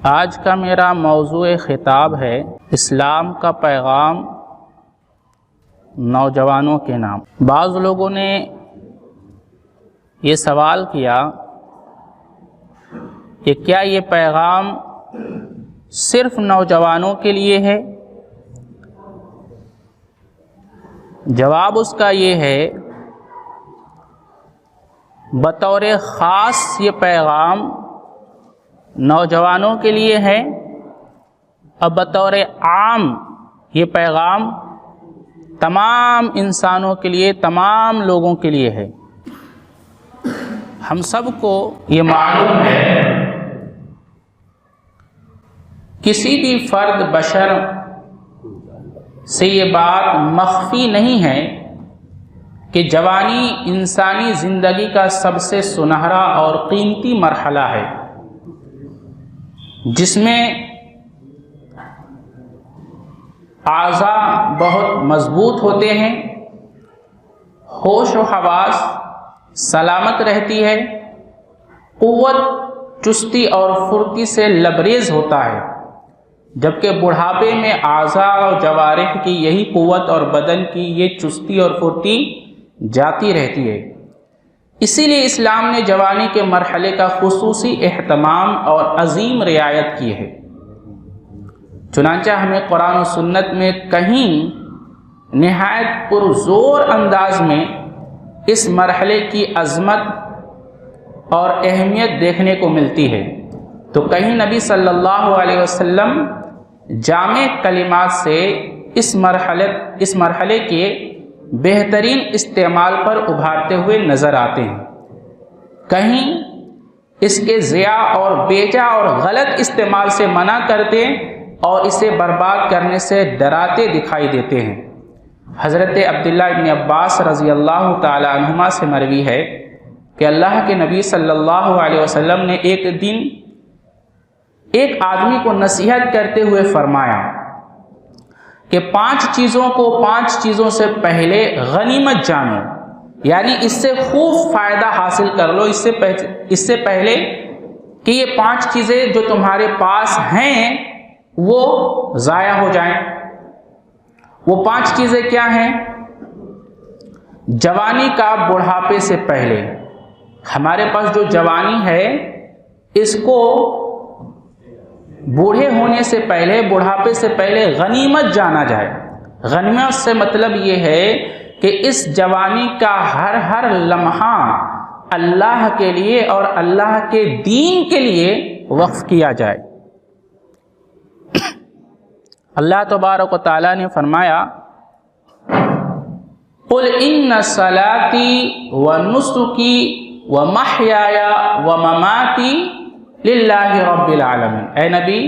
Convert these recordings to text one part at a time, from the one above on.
آج کا میرا موضوع خطاب ہے اسلام کا پیغام نوجوانوں کے نام۔ بعض لوگوں نے یہ سوال کیا کہ کیا یہ پیغام صرف نوجوانوں کے لیے ہے؟ جواب اس کا یہ ہے، بطور خاص یہ پیغام نوجوانوں کے لیے ہے اور بطور عام یہ پیغام تمام انسانوں کے لیے، تمام لوگوں کے لیے ہے۔ ہم سب کو یہ معلوم ہے، کسی بھی فرد بشر سے یہ بات مخفی نہیں ہے کہ جوانی انسانی زندگی کا سب سے سنہرا اور قیمتی مرحلہ ہے، جس میں اعضاء بہت مضبوط ہوتے ہیں، ہوش و حواس سلامت رہتی ہے، قوت چستی اور پھرتی سے لبریز ہوتا ہے، جبکہ بڑھاپے میں اعضاء اور جوارح کی یہی قوت اور بدن کی یہ چستی اور پھرتی جاتی رہتی ہے۔ اسی لیے اسلام نے جوانی کے مرحلے کا خصوصی اہتمام اور عظیم رعایت کی ہے۔ چنانچہ ہمیں قرآن و سنت میں کہیں نہایت پرزور انداز میں اس مرحلے کی عظمت اور اہمیت دیکھنے کو ملتی ہے، تو کہیں نبی صلی اللہ علیہ وسلم جامع کلمات سے اس مرحلے کے بہترین استعمال پر ابھارتے ہوئے نظر آتے ہیں، کہیں اس کے ضیاع اور بیجا اور غلط استعمال سے منع کرتے اور اسے برباد کرنے سے ڈراتے دکھائی دیتے ہیں۔ حضرت عبداللہ ابن عباس رضی اللہ تعالی عنہما سے مروی ہے کہ اللہ کے نبی صلی اللہ علیہ وسلم نے ایک دن ایک آدمی کو نصیحت کرتے ہوئے فرمایا کہ 5 چیزوں سے پہلے غنیمت جانو، یعنی اس سے خوب فائدہ حاصل کر لو، اس سے پہلے کہ یہ 5 چیزیں جو تمہارے پاس ہیں وہ ضائع ہو جائیں۔ وہ 5 چیزیں کیا ہیں؟ جوانی کا بڑھاپے سے پہلے، ہمارے پاس جو جوانی ہے اس کو بوڑھے ہونے سے پہلے، بڑھاپے سے پہلے غنیمت جانا جائے۔ غنیمت سے مطلب یہ ہے کہ اس جوانی کا ہر لمحہ اللہ کے لیے اور اللہ کے دین کے لیے وقف کیا جائے۔ اللہ تبارک و تعالیٰ نے فرمایا، قُلْ إِنَّ صَلَاتِي وَنُسُكِي وَمَحْيَايَ وَمَمَاتِي لِلَّهِ رَبِّ الْعَالَمِينَ۔ اے نبی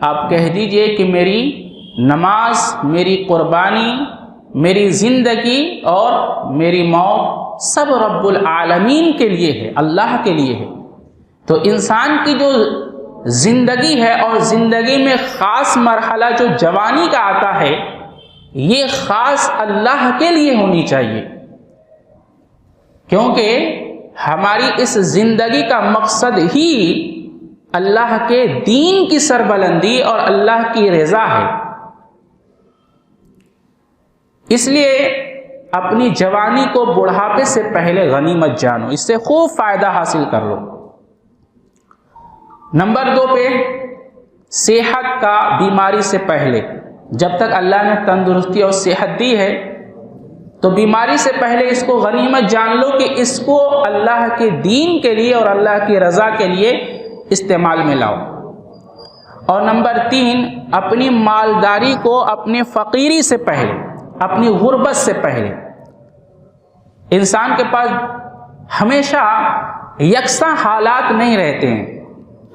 آپ کہہ دیجئے کہ میری نماز، میری قربانی، میری زندگی اور میری موت سب رب العالمین کے لیے ہے، اللہ کے لیے ہے۔ تو انسان کی جو زندگی ہے اور زندگی میں خاص مرحلہ جو جوانی کا آتا ہے، یہ خاص اللہ کے لیے ہونی چاہیے، کیونکہ ہماری اس زندگی کا مقصد ہی اللہ کے دین کی سربلندی اور اللہ کی رضا ہے۔ اس لیے اپنی جوانی کو بڑھاپے سے پہلے غنیمت جانو، اس سے خوب فائدہ حاصل کر لو۔ نمبر 2 پہ صحت کا، بیماری سے پہلے، جب تک اللہ نے تندرستی اور صحت دی ہے تو بیماری سے پہلے اس کو غنیمت جان لو کہ اس کو اللہ کے دین کے لیے اور اللہ کی رضا کے لیے استعمال میں لاؤ۔ اور نمبر 3، اپنی مالداری کو اپنی فقیری سے پہلے، اپنی غربت سے پہلے۔ انسان کے پاس ہمیشہ یکساں حالات نہیں رہتے ہیں،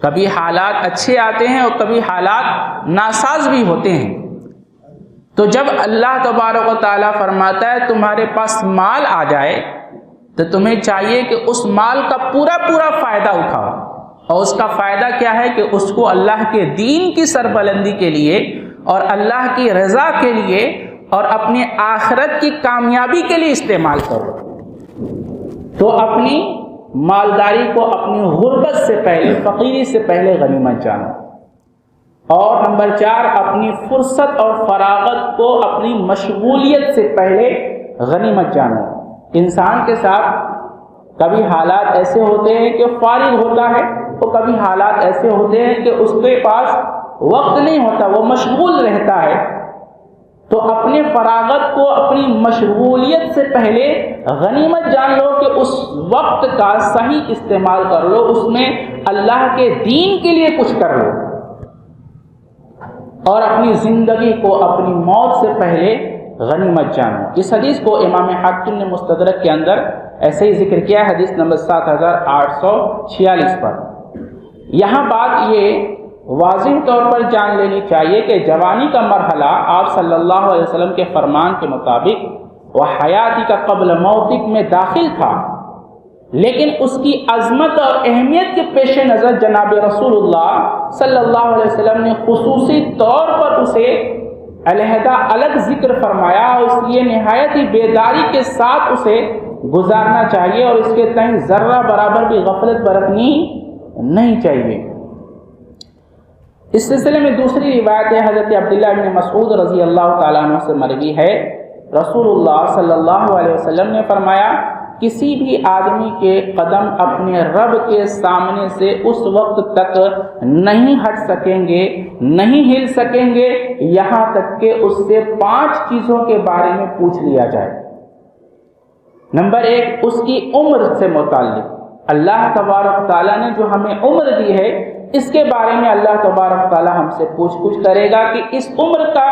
کبھی حالات اچھے آتے ہیں اور کبھی حالات ناساز بھی ہوتے ہیں۔ تو جب اللہ تبارک و تعالیٰ فرماتا ہے تمہارے پاس مال آ جائے تو تمہیں چاہیے کہ اس مال کا پورا فائدہ اٹھاؤ، اور اس کا فائدہ کیا ہے کہ اس کو اللہ کے دین کی سربلندی کے لیے اور اللہ کی رضا کے لیے اور اپنی آخرت کی کامیابی کے لیے استعمال کرو۔ تو اپنی مالداری کو اپنی غربت سے پہلے، فقیری سے پہلے غنیمت جانو۔ اور نمبر 4 اپنی فرصت اور فراغت کو اپنی مشغولیت سے پہلے غنیمت جانو۔ انسان کے ساتھ کبھی حالات ایسے ہوتے ہیں کہ فارغ ہوتا ہے، اور کبھی حالات ایسے ہوتے ہیں کہ اس کے پاس وقت نہیں ہوتا، وہ مشغول رہتا ہے۔ تو اپنے فراغت کو اپنی مشغولیت سے پہلے غنیمت جان لو کہ اس وقت کا صحیح استعمال کر لو، اس میں اللہ کے دین کے لیے کچھ کر لو، اور اپنی زندگی کو اپنی موت سے پہلے غنیمت جانو۔ اس حدیث کو امام حاکم نے مستدرک کے اندر ایسے ہی ذکر کیا، حدیث نمبر 7846 پر۔ یہاں بات یہ واضح طور پر جان لینی چاہیے کہ جوانی کا مرحلہ آپ صلی اللہ علیہ وسلم کے فرمان کے مطابق وہ حیاتی کا قبل موتک میں داخل تھا، لیکن اس کی عظمت اور اہمیت کے پیش نظر جناب رسول اللہ صلی اللہ علیہ وسلم نے خصوصی طور پر اسے علیحدہ الگ ذکر فرمایا، اور اس لیے نہایت ہی بیداری کے ساتھ اسے گزارنا چاہیے، اور اس کے تئیں ذرہ برابر بھی غفلت برتنی نہیں چاہیے۔ اس سلسلے میں دوسری روایت ہے حضرت عبداللہ بن مسعود رضی اللہ تعالیٰ عنہ سے مروی ہے، رسول اللہ صلی اللہ علیہ وسلم نے فرمایا کسی بھی آدمی کے قدم اپنے رب کے سامنے سے اس وقت تک نہیں ہٹ سکیں گے، نہیں ہل سکیں گے، یہاں تک کہ اس سے 5 چیزوں کے بارے میں پوچھ لیا جائے۔ نمبر 1 اس کی عمر سے متعلق، اللہ تبارک تعالیٰ نے جو ہمیں عمر دی ہے اس کے بارے میں اللہ تبارک تعالیٰ ہم سے پوچھ کرے گا کہ اس عمر کا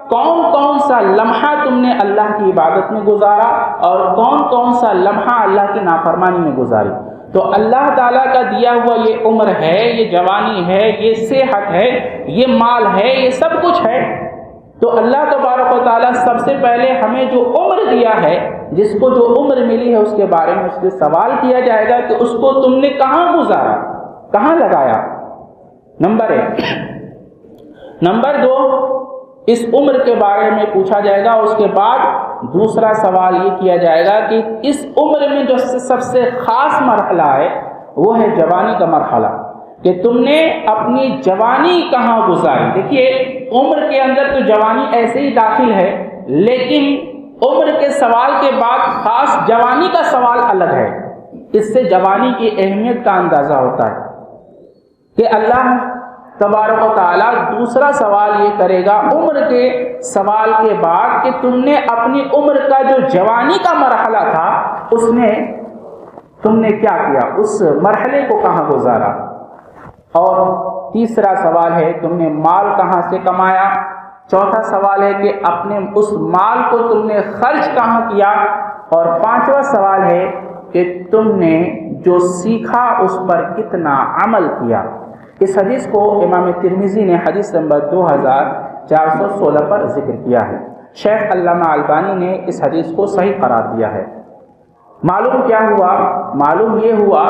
کون کون سا لمحہ تم نے اللہ کی عبادت میں گزارا اور کون کون سا لمحہ اللہ کی نافرمانی میں گزاری۔ تو اللہ تعالیٰ کا دیا ہوا یہ عمر ہے، یہ جوانی ہے، یہ صحت ہے، یہ مال ہے، یہ سب کچھ ہے۔ تو اللہ تبارک و تعالیٰ سب سے پہلے ہمیں جو عمر دیا ہے، جس کو جو عمر ملی ہے، اس کے بارے میں اس سے سوال کیا جائے گا کہ اس کو تم نے کہاں گزارا، کہاں لگایا۔ نمبر 1۔ نمبر 2 اس عمر کے بارے میں پوچھا جائے گا، اس کے بعد دوسرا سوال یہ کیا جائے گا کہ اس عمر میں جو سب سے خاص مرحلہ ہے وہ ہے جوانی کا مرحلہ، کہ تم نے اپنی جوانی کہاں گزاری۔ دیکھیے عمر کے اندر تو جوانی ایسے ہی داخل ہے، لیکن عمر کے سوال کے بعد خاص جوانی کا سوال الگ ہے۔ اس سے جوانی کی اہمیت کا اندازہ ہوتا ہے کہ اللہ تبارک و تعالیٰ دوسرا سوال یہ کرے گا عمر کے سوال کے بعد کہ تم نے اپنی عمر کا جو جوانی کا مرحلہ تھا اس میں تم نے کیا کیا، اس مرحلے کو کہاں گزارا۔ اور تیسرا سوال ہے تم نے مال کہاں سے کمایا۔ چوتھا سوال ہے کہ اپنے اس مال کو تم نے خرچ کہاں کیا۔ اور 5واں سوال ہے کہ تم نے جو سیکھا اس پر کتنا عمل کیا۔ اس حدیث کو امام ترمذی نے حدیث نمبر 2416 پر ذکر کیا ہے۔ شیخ علامہ البانی نے اس حدیث کو صحیح قرار دیا ہے۔ معلوم کیا ہوا؟ معلوم یہ ہوا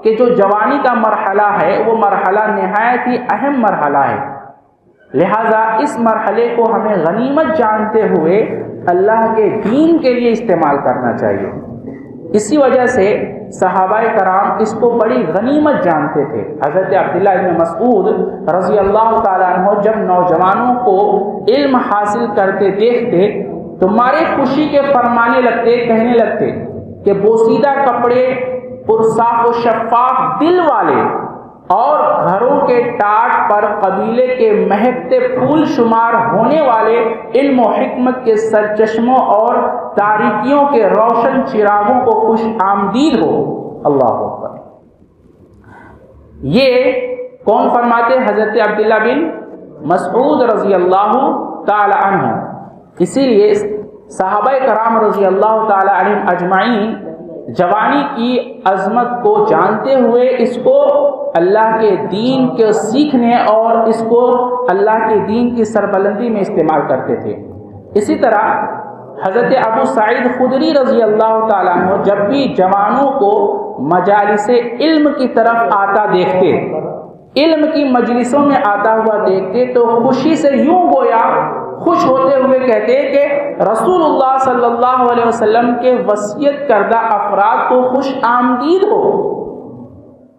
کہ جو جوانی کا مرحلہ ہے وہ مرحلہ نہایت ہی اہم مرحلہ ہے، لہذا اس مرحلے کو ہمیں غنیمت جانتے ہوئے اللہ کے دین کے لیے استعمال کرنا چاہیے۔ اسی وجہ سے صحابہ کرام اس کو بڑی غنیمت جانتے تھے۔ حضرت عبداللہ بن مسعود رضی اللہ تعالیٰ عنہ جب نوجوانوں کو علم حاصل کرتے دیکھتے تو مارے خوشی کے فرمانے لگتے، کہنے لگتے کہ بوسیدہ کپڑے، پرصاف و شفاف دل والے اور گھروں کے ٹاٹ پر قبیلے کے مہکتے پھول شمار ہونے والے علم و حکمت کے سرچشموں اور تاریکیوں کے روشن چراغوں کو خوش آمدید ہو۔ اللہ اکبر۔ یہ کون فرماتے؟ حضرت عبداللہ بن مسعود رضی اللہ تعالی عنہ۔ اسی لیے صحابہ کرام رضی اللہ تعالی عنہم اجمعین جوانی کی عظمت کو جانتے ہوئے اس کو اللہ کے دین کے سیکھنے اور اس کو اللہ کے دین کی سربلندی میں استعمال کرتے تھے۔ اسی طرح حضرت ابو سعید خدری رضی اللہ تعالیٰ عنہ جب بھی جوانوں کو مجالس علم کی طرف آتا دیکھتے، علم کی مجلسوں میں آتا ہوا دیکھتے تو خوشی سے یوں گویا خوش ہوتے ہوئے کہتے کہ رسول اللہ صلی اللہ علیہ وسلم کے وصیت کردہ افراد کو خوش آمدید ہو۔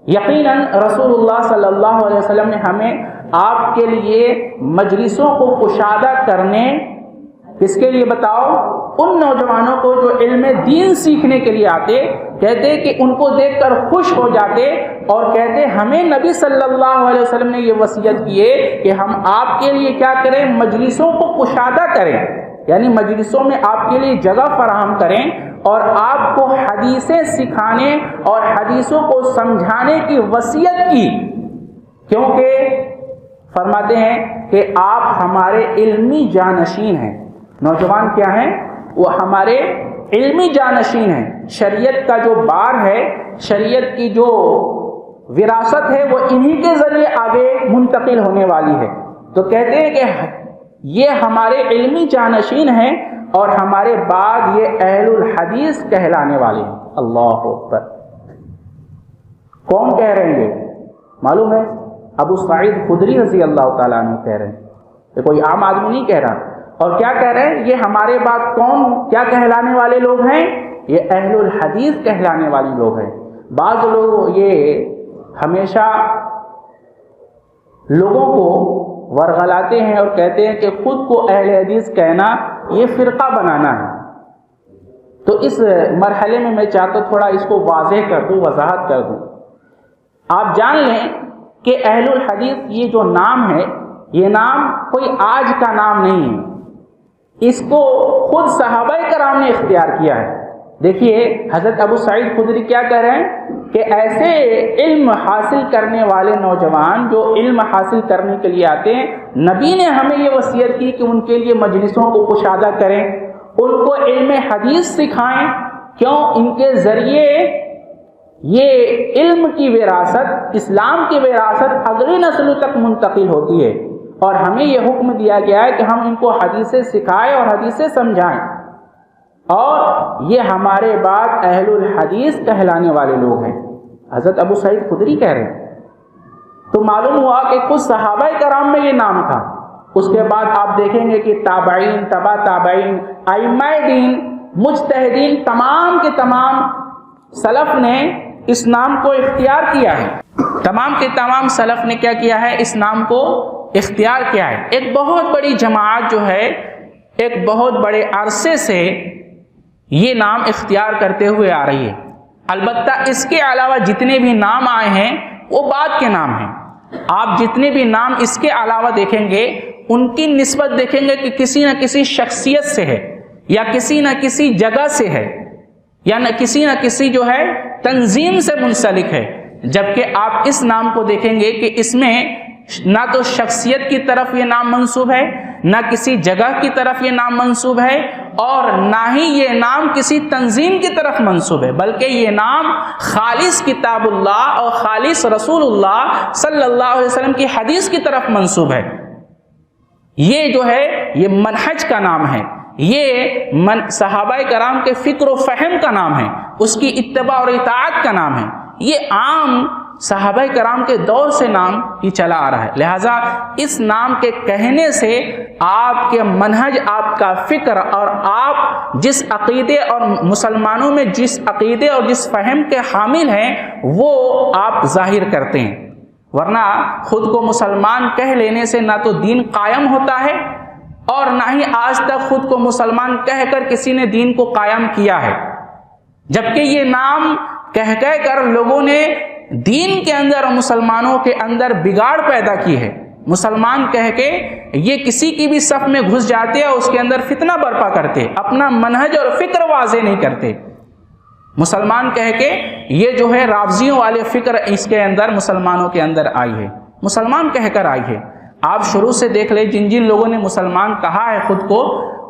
یقیناً رسول اللہ صلی اللہ علیہ وسلم نے ہمیں آپ کے لیے مجلسوں کو کشادہ کرنے، کس کے لیے بتاؤ؟ ان نوجوانوں کو جو علم دین سیکھنے کے لیے آتے، کہتے کہ ان کو دیکھ کر خوش ہو جاتے اور کہتے ہمیں نبی صلی اللہ علیہ وسلم نے یہ وصیت کی ہے کہ ہم آپ کے لیے کیا کریں؟ مجلسوں کو کشادہ کریں، یعنی مجلسوں میں آپ کے لیے جگہ فراہم کریں اور آپ کو حدیثیں سکھانے اور حدیثوں کو سمجھانے کی وصیت کی، کیونکہ فرماتے ہیں کہ آپ ہمارے علمی جانشین ہیں۔ نوجوان کیا ہیں؟ وہ ہمارے علمی جانشین ہیں۔ شریعت کا جو بار ہے، شریعت کی جو وراثت ہے، وہ انہی کے ذریعے آگے منتقل ہونے والی ہے۔ تو کہتے ہیں کہ یہ ہمارے علمی جانشین ہیں اور ہمارے بعد یہ اہل الحدیث کہلانے والے ہیں۔ اللہ اکبر! کون کہہ رہے ہیں یہ؟ معلوم ہے؟ ابو سعید خدری رضی اللہ تعالیٰ عنہ کہہ رہے ہیں، یہ کوئی عام آدمی نہیں کہہ رہا۔ اور کیا کہہ رہے ہیں؟ یہ ہمارے بعد کون کیا کہلانے والے لوگ ہیں؟ یہ اہل الحدیث کہلانے والے لوگ ہیں۔ بعض لوگ یہ ہمیشہ لوگوں کو ورغلاتے ہیں اور کہتے ہیں کہ خود کو اہل حدیث کہنا یہ فرقہ بنانا ہے۔ تو اس مرحلے میں میں چاہتا ہوں تھوڑا اس کو واضح کر دوں، وضاحت کر دوں۔ آپ جان لیں کہ اہل الحدیث یہ جو نام ہے، یہ نام کوئی آج کا نام نہیں ہے، اس کو خود صحابہ کرام نے اختیار کیا ہے۔ دیکھیے حضرت ابو سعید خدری کیا کہہ رہے ہیں کہ ایسے علم حاصل کرنے والے نوجوان جو علم حاصل کرنے کے لیے آتے ہیں، نبی نے ہمیں یہ وصیت کی کہ ان کے لیے مجلسوں کو کشادہ کریں، ان کو علم حدیث سکھائیں، کیوں؟ ان کے ذریعے یہ علم کی وراثت، اسلام کی وراثت اگلی نسلوں تک منتقل ہوتی ہے، اور ہمیں یہ حکم دیا گیا ہے کہ ہم ان کو حدیثیں سکھائیں اور حدیثیں سمجھائیں، اور یہ ہمارے بعد اہل الحدیث کہلانے والے لوگ ہیں۔ حضرت ابو سعید خدری کہہ رہے ہیں۔ تو معلوم ہوا کہ کچھ صحابہ کرام میں یہ نام تھا، اس کے بعد آپ دیکھیں گے کہ تابعین، تبع تابعین، ائمہ دین، مجتہدین، تمام کے تمام سلف نے اس نام کو اختیار کیا ہے۔ تمام کے تمام سلف نے کیا کیا ہے؟ اس نام کو اختیار کیا ہے۔ ایک بہت بڑی جماعت جو ہے، ایک بہت بڑے عرصے سے یہ نام اختیار کرتے ہوئے آ رہی ہے۔ البتہ اس کے علاوہ جتنے بھی نام آئے ہیں وہ بعد کے نام ہیں۔ آپ جتنے بھی نام اس کے علاوہ دیکھیں گے، ان کی نسبت دیکھیں گے کہ کسی نہ کسی شخصیت سے ہے، یا کسی نہ کسی جگہ سے ہے، یا کسی نہ کسی جو ہے تنظیم سے منسلک ہے۔ جبکہ آپ اس نام کو دیکھیں گے کہ اس میں نہ تو شخصیت کی طرف یہ نام منسوب ہے، نہ کسی جگہ کی طرف یہ نام منسوب ہے، اور نہ ہی یہ نام کسی تنظیم کی طرف منسوب ہے، بلکہ یہ نام خالص کتاب اللہ اور خالص رسول اللہ صلی اللہ علیہ وسلم کی حدیث کی طرف منسوب ہے۔ یہ جو ہے یہ منہج کا نام ہے، یہ صحابہ کرام کے فکر و فہم کا نام ہے، اس کی اتباع اور اطاعت کا نام ہے۔ یہ عام صحابہ کرام کے دور سے نام یہ چلا آ رہا ہے، لہٰذا اس نام کے کہنے سے آپ کے منہج، آپ کا فکر، اور آپ جس عقیدے اور مسلمانوں میں جس عقیدے اور جس فہم کے حامل ہیں وہ آپ ظاہر کرتے ہیں۔ ورنہ خود کو مسلمان کہہ لینے سے نہ تو دین قائم ہوتا ہے، اور نہ ہی آج تک خود کو مسلمان کہہ کر کسی نے دین کو قائم کیا ہے۔ جبکہ یہ نام کہہ کر لوگوں نے دین کے اندر اور مسلمانوں کے اندر بگاڑ پیدا کی ہے۔ مسلمان کہہ کے یہ کسی کی بھی صف میں گھس جاتے اور اس کے اندر فتنہ برپا کرتے، اپنا منہج اور فکر واضح نہیں کرتے۔ مسلمان کہہ کے یہ جو ہے رافضیوں والے فکر اس کے اندر مسلمانوں کے اندر آئی ہے، مسلمان کہہ کر آئی ہے۔ آپ شروع سے دیکھ لیں جن جن لوگوں نے مسلمان کہا ہے خود کو،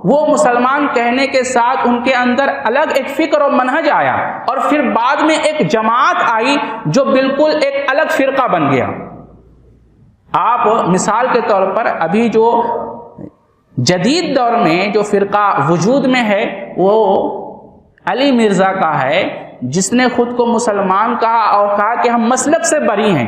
وہ مسلمان کہنے کے ساتھ ان کے اندر الگ ایک فکر اور منہج آیا، اور پھر بعد میں ایک جماعت آئی جو بالکل ایک الگ فرقہ بن گیا۔ آپ مثال کے طور پر ابھی جو جدید دور میں جو فرقہ وجود میں ہے وہ علی مرزا کا ہے، جس نے خود کو مسلمان کہا اور کہا کہ ہم مسلک سے بری ہیں،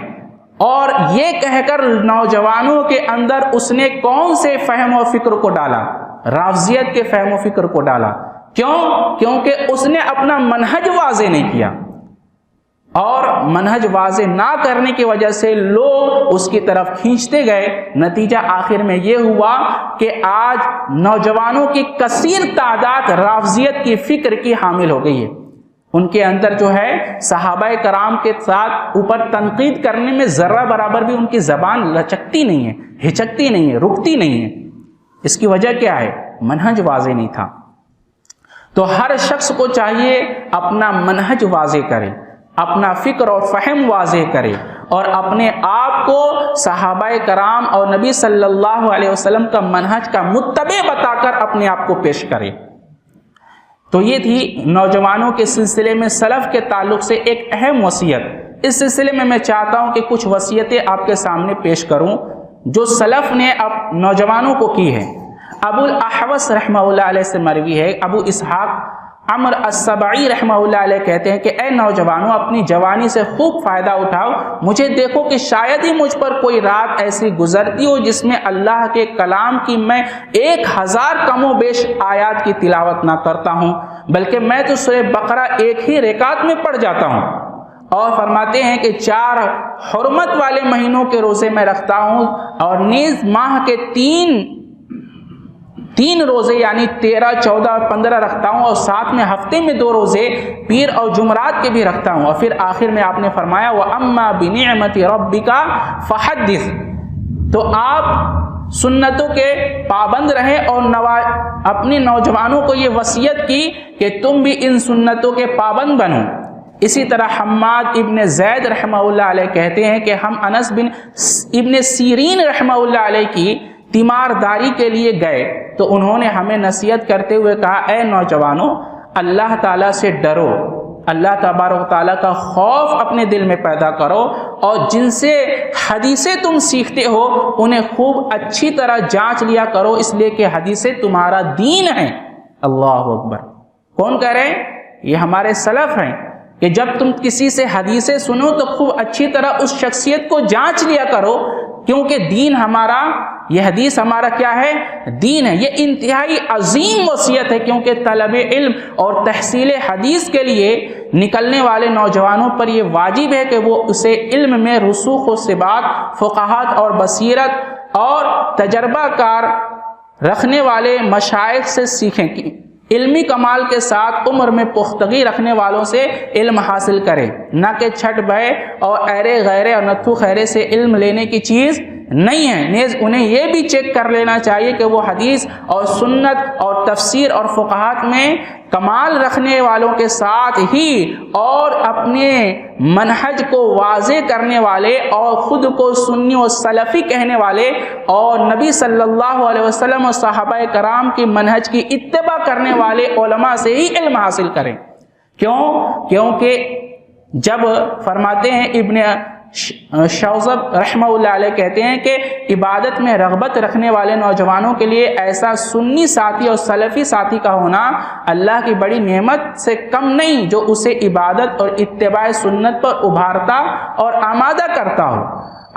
اور یہ کہہ کر نوجوانوں کے اندر اس نے کون سے فہم و فکر کو ڈالا؟ رافضیت کے فہم و فکر کو ڈالا۔ کیوں؟ کیونکہ اس نے اپنا منہج واضح نہیں کیا، اور منہج واضح نہ کرنے کی وجہ سے لوگ اس کی طرف کھینچتے گئے. نتیجہ آخر میں یہ ہوا کہ آج نوجوانوں کی کثیر تعداد رافضیت کی فکر کی حامل ہو گئی ہے. ان کے اندر جو ہے صحابہ کرام کے ساتھ اوپر تنقید کرنے میں ذرہ برابر بھی ان کی زبان لچکتی نہیں ہے، ہچکتی نہیں ہے، رکتی نہیں ہے. اس کی وجہ کیا ہے؟ منہج واضح نہیں تھا. تو ہر شخص کو چاہیے اپنا منہج واضح کرے، اپنا فکر اور فہم واضح کرے، اور اپنے آپ کو صحابہ کرام اور نبی صلی اللہ علیہ وسلم کا منہج کا متبع بتا کر اپنے آپ کو پیش کرے. تو یہ تھی نوجوانوں کے سلسلے میں سلف کے تعلق سے ایک اہم وصیت. اس سلسلے میں میں چاہتا ہوں کہ کچھ وصیتیں آپ کے سامنے پیش کروں جو سلف نے اب نوجوانوں کو کی ہے. ابو الاحوص رحمہ اللہ علیہ سے مروی ہے. ابو اسحاق عمر السبعی رحمہ اللہ علیہ کہتے ہیں کہ اے نوجوانوں، اپنی جوانی سے خوب فائدہ اٹھاؤ. مجھے دیکھو کہ شاید ہی مجھ پر کوئی رات ایسی گزرتی ہو جس میں اللہ کے کلام کی میں 1000 کم و بیش آیات کی تلاوت نہ کرتا ہوں، بلکہ میں تو سورہ بقرہ ایک ہی رکعت میں پڑھ جاتا ہوں. اور فرماتے ہیں کہ 4 حرمت والے مہینوں کے روزے میں رکھتا ہوں، اور نیز ماہ کے تین روزے یعنی 13، 14 اور 15 رکھتا ہوں، اور ساتھ میں ہفتے میں 2 روزے پیر اور جمعرات کے بھی رکھتا ہوں. اور پھر آخر میں آپ نے فرمایا وَأَمَّا بِنِعْمَةِ رَبِّكَ فَحَدِّثْ. تو آپ سنتوں کے پابند رہیں اور اپنی نوجوانوں کو یہ وصیت کی کہ تم بھی ان سنتوں کے پابند بنو. اسی طرح حماد ابن زید رحمہ اللہ علیہ کہتے ہیں کہ ہم انس بن ابن سیرین رحمہ اللہ علیہ کی تیمارداری کے لیے گئے تو انہوں نے ہمیں نصیحت کرتے ہوئے کہا اے نوجوانوں، اللہ تعالیٰ سے ڈرو، اللہ تبارک و تعالیٰ کا خوف اپنے دل میں پیدا کرو، اور جن سے حدیثیں تم سیکھتے ہو انہیں خوب اچھی طرح جانچ لیا کرو، اس لیے کہ حدیثیں تمہارا دین ہیں. اللہ اکبر. کون کہہ رہے ہیں؟ یہ ہمارے سلف ہیں کہ جب تم کسی سے حدیثیں سنو تو خوب اچھی طرح اس شخصیت کو جانچ لیا کرو، کیونکہ دین ہمارا، یہ حدیث ہمارا کیا ہے؟ دین ہے. یہ انتہائی عظیم وصیت ہے، کیونکہ طلب علم اور تحصیل حدیث کے لیے نکلنے والے نوجوانوں پر یہ واجب ہے کہ وہ اسے علم میں رسوخ و ثبات، فقاہت اور بصیرت اور تجربہ کار رکھنے والے مشائخ سے سیکھیں، علمی کمال کے ساتھ عمر میں پختگی رکھنے والوں سے علم حاصل کرے، نہ کہ چھٹ بے اور ایرے غیرے اور نتھو خیرے سے علم لینے کی چیز نہیں ہے. نیز انہیں یہ بھی چیک کر لینا چاہیے کہ وہ حدیث اور سنت اور تفسیر اور فقاہت میں کمال رکھنے والوں کے ساتھ ہی اور اپنے منہج کو واضح کرنے والے اور خود کو سنی و سلفی کہنے والے اور نبی صلی اللہ علیہ وسلم اور صحابہ کرام کی منہج کی اتباع کرنے والے علماء سے ہی علم حاصل کریں. کیونکہ جب فرماتے ہیں ابن شوذب رحمہ اللہ علیہ کہتے ہیں کہ عبادت میں رغبت رکھنے والے نوجوانوں کے لیے ایسا سنی ساتھی اور سلفی ساتھی کا ہونا اللہ کی بڑی نعمت سے کم نہیں جو اسے عبادت اور اتباع سنت پر ابھارتا اور آمادہ کرتا ہو.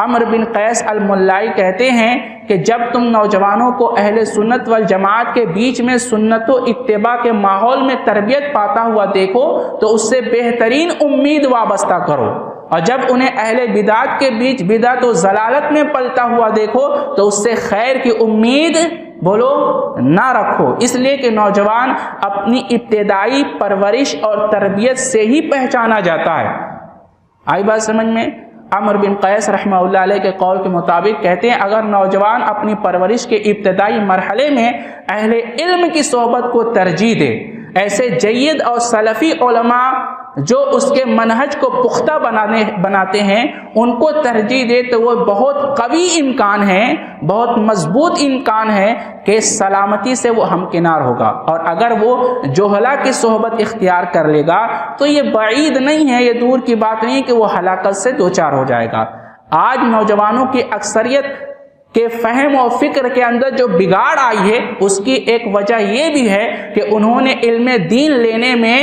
عمر بن قیس الملائی کہتے ہیں کہ جب تم نوجوانوں کو اہل سنت والجماعت کے بیچ میں سنت و اتباع کے ماحول میں تربیت پاتا ہوا دیکھو تو اس سے بہترین امید وابستہ کرو، اور جب انہیں اہل بدعت کے بیچ بدعت و ضلالت میں پلتا ہوا دیکھو تو اس سے خیر کی امید بولو نہ رکھو. اس لیے کہ نوجوان اپنی ابتدائی پرورش اور تربیت سے ہی پہچانا جاتا ہے. آئی بات سمجھ میں؟ عمر بن قیس رحمہ اللہ علیہ کے قول کے مطابق کہتے ہیں اگر نوجوان اپنی پرورش کے ابتدائی مرحلے میں اہل علم کی صحبت کو ترجیح دے، ایسے جید اور سلفی علماء جو اس کے منہج کو پختہ بناتے ہیں ان کو ترجیح دے تو وہ بہت قوی امکان ہے، بہت مضبوط امکان ہے کہ سلامتی سے وہ ہمکنار ہوگا. اور اگر وہ جہلا کی صحبت اختیار کر لے گا تو یہ بعید نہیں ہے، یہ دور کی بات نہیں کہ وہ ہلاکت سے دوچار ہو جائے گا. آج نوجوانوں کی اکثریت کے فہم و فکر کے اندر جو بگاڑ آئی ہے اس کی ایک وجہ یہ بھی ہے کہ انہوں نے علم دین لینے میں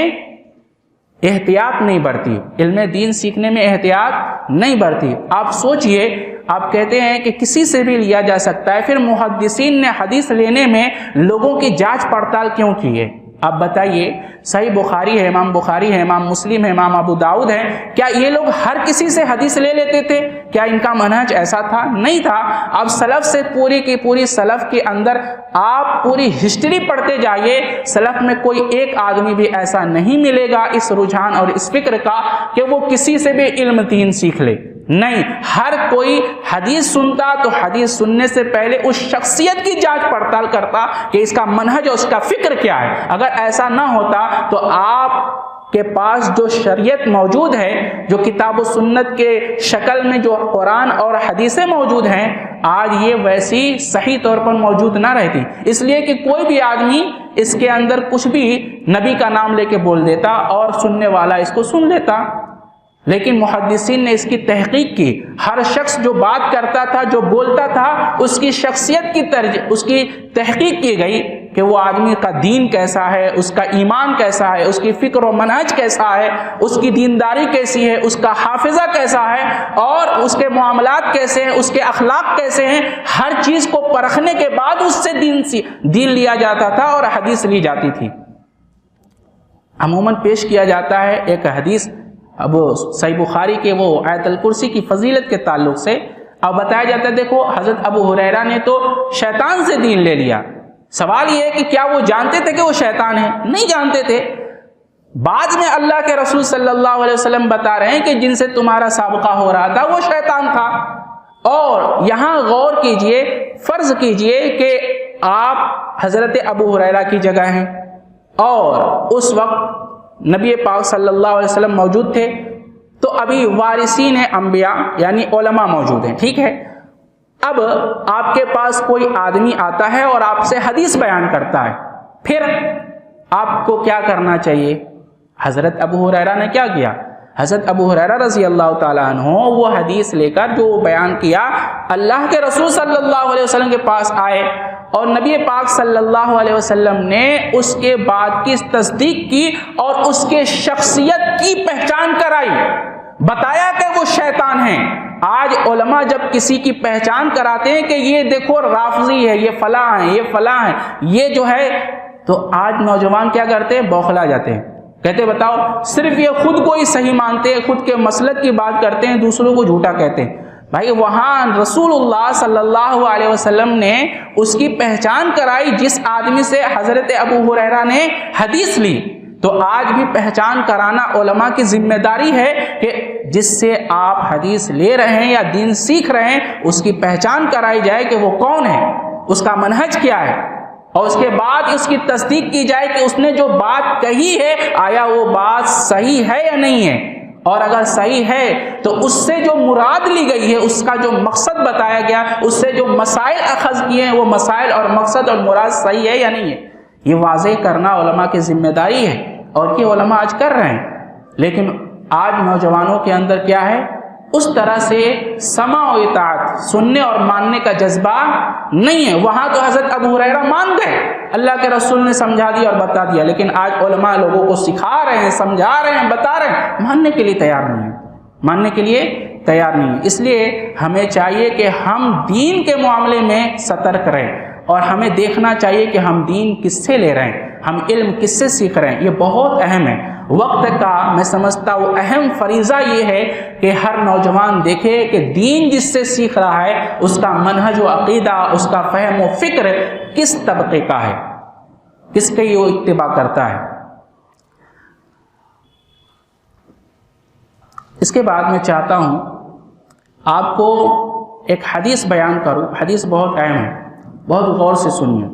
احتیاط نہیں برتی، علم دین سیکھنے میں احتیاط نہیں برتی. آپ سوچئے، آپ کہتے ہیں کہ کسی سے بھی لیا جا سکتا ہے، پھر محدثین نے حدیث لینے میں لوگوں کی جانچ پڑتال کیوں کی ہے؟ آپ بتائیے، صحیح بخاری ہے، امام بخاری ہے، امام مسلم ہے، امام ابو داؤد ہے، کیا یہ لوگ ہر کسی سے حدیث لے لیتے تھے؟ کیا ان کا منہج ایسا تھا؟ نہیں تھا۔ اب سلف سے پوری کی پوری سلف کے اندر آپ پوری ہسٹری پڑھتے جائیے، سلف میں کوئی ایک آدمی بھی ایسا نہیں ملے گا اس رجحان اور اس فکر کا کہ وہ کسی سے بھی علم دین سیکھ لے۔ نہیں، ہر کوئی حدیث سنتا تو حدیث سننے سے پہلے اس شخصیت کی جانچ پڑتال کرتا کہ اس کا منہج اور اس کا فکر کیا ہے۔ اگر ایسا نہ ہوتا تو آپ کے پاس جو شریعت موجود ہے، جو کتاب و سنت کے شکل میں جو قرآن اور حدیثیں موجود ہیں، آج یہ ویسی صحیح طور پر موجود نہ رہتی، اس لیے کہ کوئی بھی آدمی اس کے اندر کچھ بھی نبی کا نام لے کے بول دیتا اور سننے والا اس کو سن لیتا۔ لیکن محدثین نے اس کی تحقیق کی، ہر شخص جو بات کرتا تھا، جو بولتا تھا، اس کی شخصیت کی اس کی تحقیق کی گئی کہ وہ آدمی کا دین کیسا ہے، اس کا ایمان کیسا ہے، اس کی فکر و منہج کیسا ہے، اس کی دینداری کیسی ہے، اس کا حافظہ کیسا ہے، اور اس کے معاملات کیسے ہیں، اس کے اخلاق کیسے ہیں۔ ہر چیز کو پرکھنے کے بعد اس سے دین لیا جاتا تھا اور حدیث لی جاتی تھی۔ عموماً پیش کیا جاتا ہے ایک حدیث اب صحیح بخاری کے وہ آیت الکرسی کی فضیلت کے تعلق سے، اب بتایا جاتا ہے دیکھو حضرت ابو ہریرہ نے تو شیطان سے دین لے لیا۔ سوال یہ ہے کہ کیا وہ جانتے تھے کہ وہ شیطان ہے؟ نہیں جانتے تھے۔ بعد میں اللہ کے رسول صلی اللہ علیہ وسلم بتا رہے ہیں کہ جن سے تمہارا سابقہ ہو رہا تھا وہ شیطان تھا۔ اور یہاں غور کیجئے، فرض کیجئے کہ آپ حضرت ابو ہریرہ کی جگہ ہیں اور اس وقت نبی پاک صلی اللہ علیہ وسلم موجود تھے، تو ابھی وارثین انبیاء یعنی علماء موجود ہیں، ٹھیک ہے۔ اب آپ کے پاس کوئی آدمی آتا ہے اور آپ سے حدیث بیان کرتا ہے، پھر آپ کو کیا کرنا چاہیے؟ حضرت ابو ہریرہ نے کیا کیا؟ حضرت ابو ہریرہ رضی اللہ تعالیٰ عنہ وہ حدیث لے کر جو بیان کیا، اللہ کے رسول صلی اللہ علیہ وسلم کے پاس آئے اور نبی پاک صلی اللہ علیہ وسلم نے اس کے بعد کی تصدیق کی اور اس کے شخصیت کی پہچان کرائی، بتایا کہ وہ شیطان ہیں۔ آج علماء جب کسی کی پہچان کراتے ہیں کہ یہ دیکھو رافضی ہے، یہ فلاں ہے، یہ فلاں ہے، یہ جو ہے، تو آج نوجوان کیا کرتے ہیں؟ بوکھلا جاتے ہیں، کہتے بتاؤ صرف یہ خود کو ہی صحیح مانتے ہیں، خود کے مسلک کی بات کرتے ہیں، دوسروں کو جھوٹا کہتے ہیں۔ بھائی وہاں رسول اللہ صلی اللہ علیہ وسلم نے اس کی پہچان کرائی جس آدمی سے حضرت ابو ہریرہ نے حدیث لی، تو آج بھی پہچان کرانا علماء کی ذمہ داری ہے کہ جس سے آپ حدیث لے رہے ہیں یا دین سیکھ رہے ہیں اس کی پہچان کرائی جائے کہ وہ کون ہے، اس کا منہج کیا ہے، اور اس کے بعد اس کی تصدیق کی جائے کہ اس نے جو بات کہی ہے آیا وہ بات صحیح ہے یا نہیں ہے، اور اگر صحیح ہے تو اس سے جو مراد لی گئی ہے، اس کا جو مقصد بتایا گیا، اس سے جو مسائل اخذ کیے ہیں، وہ مسائل اور مقصد اور مراد صحیح ہے یا نہیں ہے، یہ واضح کرنا علماء کی ذمہ داری ہے، اور یہ علماء آج کر رہے ہیں۔ لیکن آج نوجوانوں کے اندر کیا ہے؟ اس طرح سے سمع و اطاعت، سننے اور ماننے کا جذبہ نہیں ہے۔ وہاں تو حضرت ابو ہریرہ مان گئے، اللہ کے رسول نے سمجھا دیا اور بتا دیا، لیکن آج علماء لوگوں کو سکھا رہے ہیں، سمجھا رہے ہیں، بتا رہے ہیں، ماننے کے لیے تیار نہیں ہے، ماننے کے لیے تیار نہیں ہے۔ اس لیے ہمیں چاہیے کہ ہم دین کے معاملے میں سترک رہیں، اور ہمیں دیکھنا چاہیے کہ ہم دین کس سے لے رہے ہیں، ہم علم کس سے سیکھ رہے ہیں، یہ بہت اہم ہے۔ وقت کا میں سمجھتا ہوں اہم فریضہ یہ ہے کہ ہر نوجوان دیکھے کہ دین جس سے سیکھ رہا ہے اس کا منہج و عقیدہ، اس کا فہم و فکر کس طبقے کا ہے، کس کی وہ اتباع کرتا ہے۔ اس کے بعد میں چاہتا ہوں آپ کو ایک حدیث بیان کروں، حدیث بہت اہم ہے، بہت غور سے سنیے۔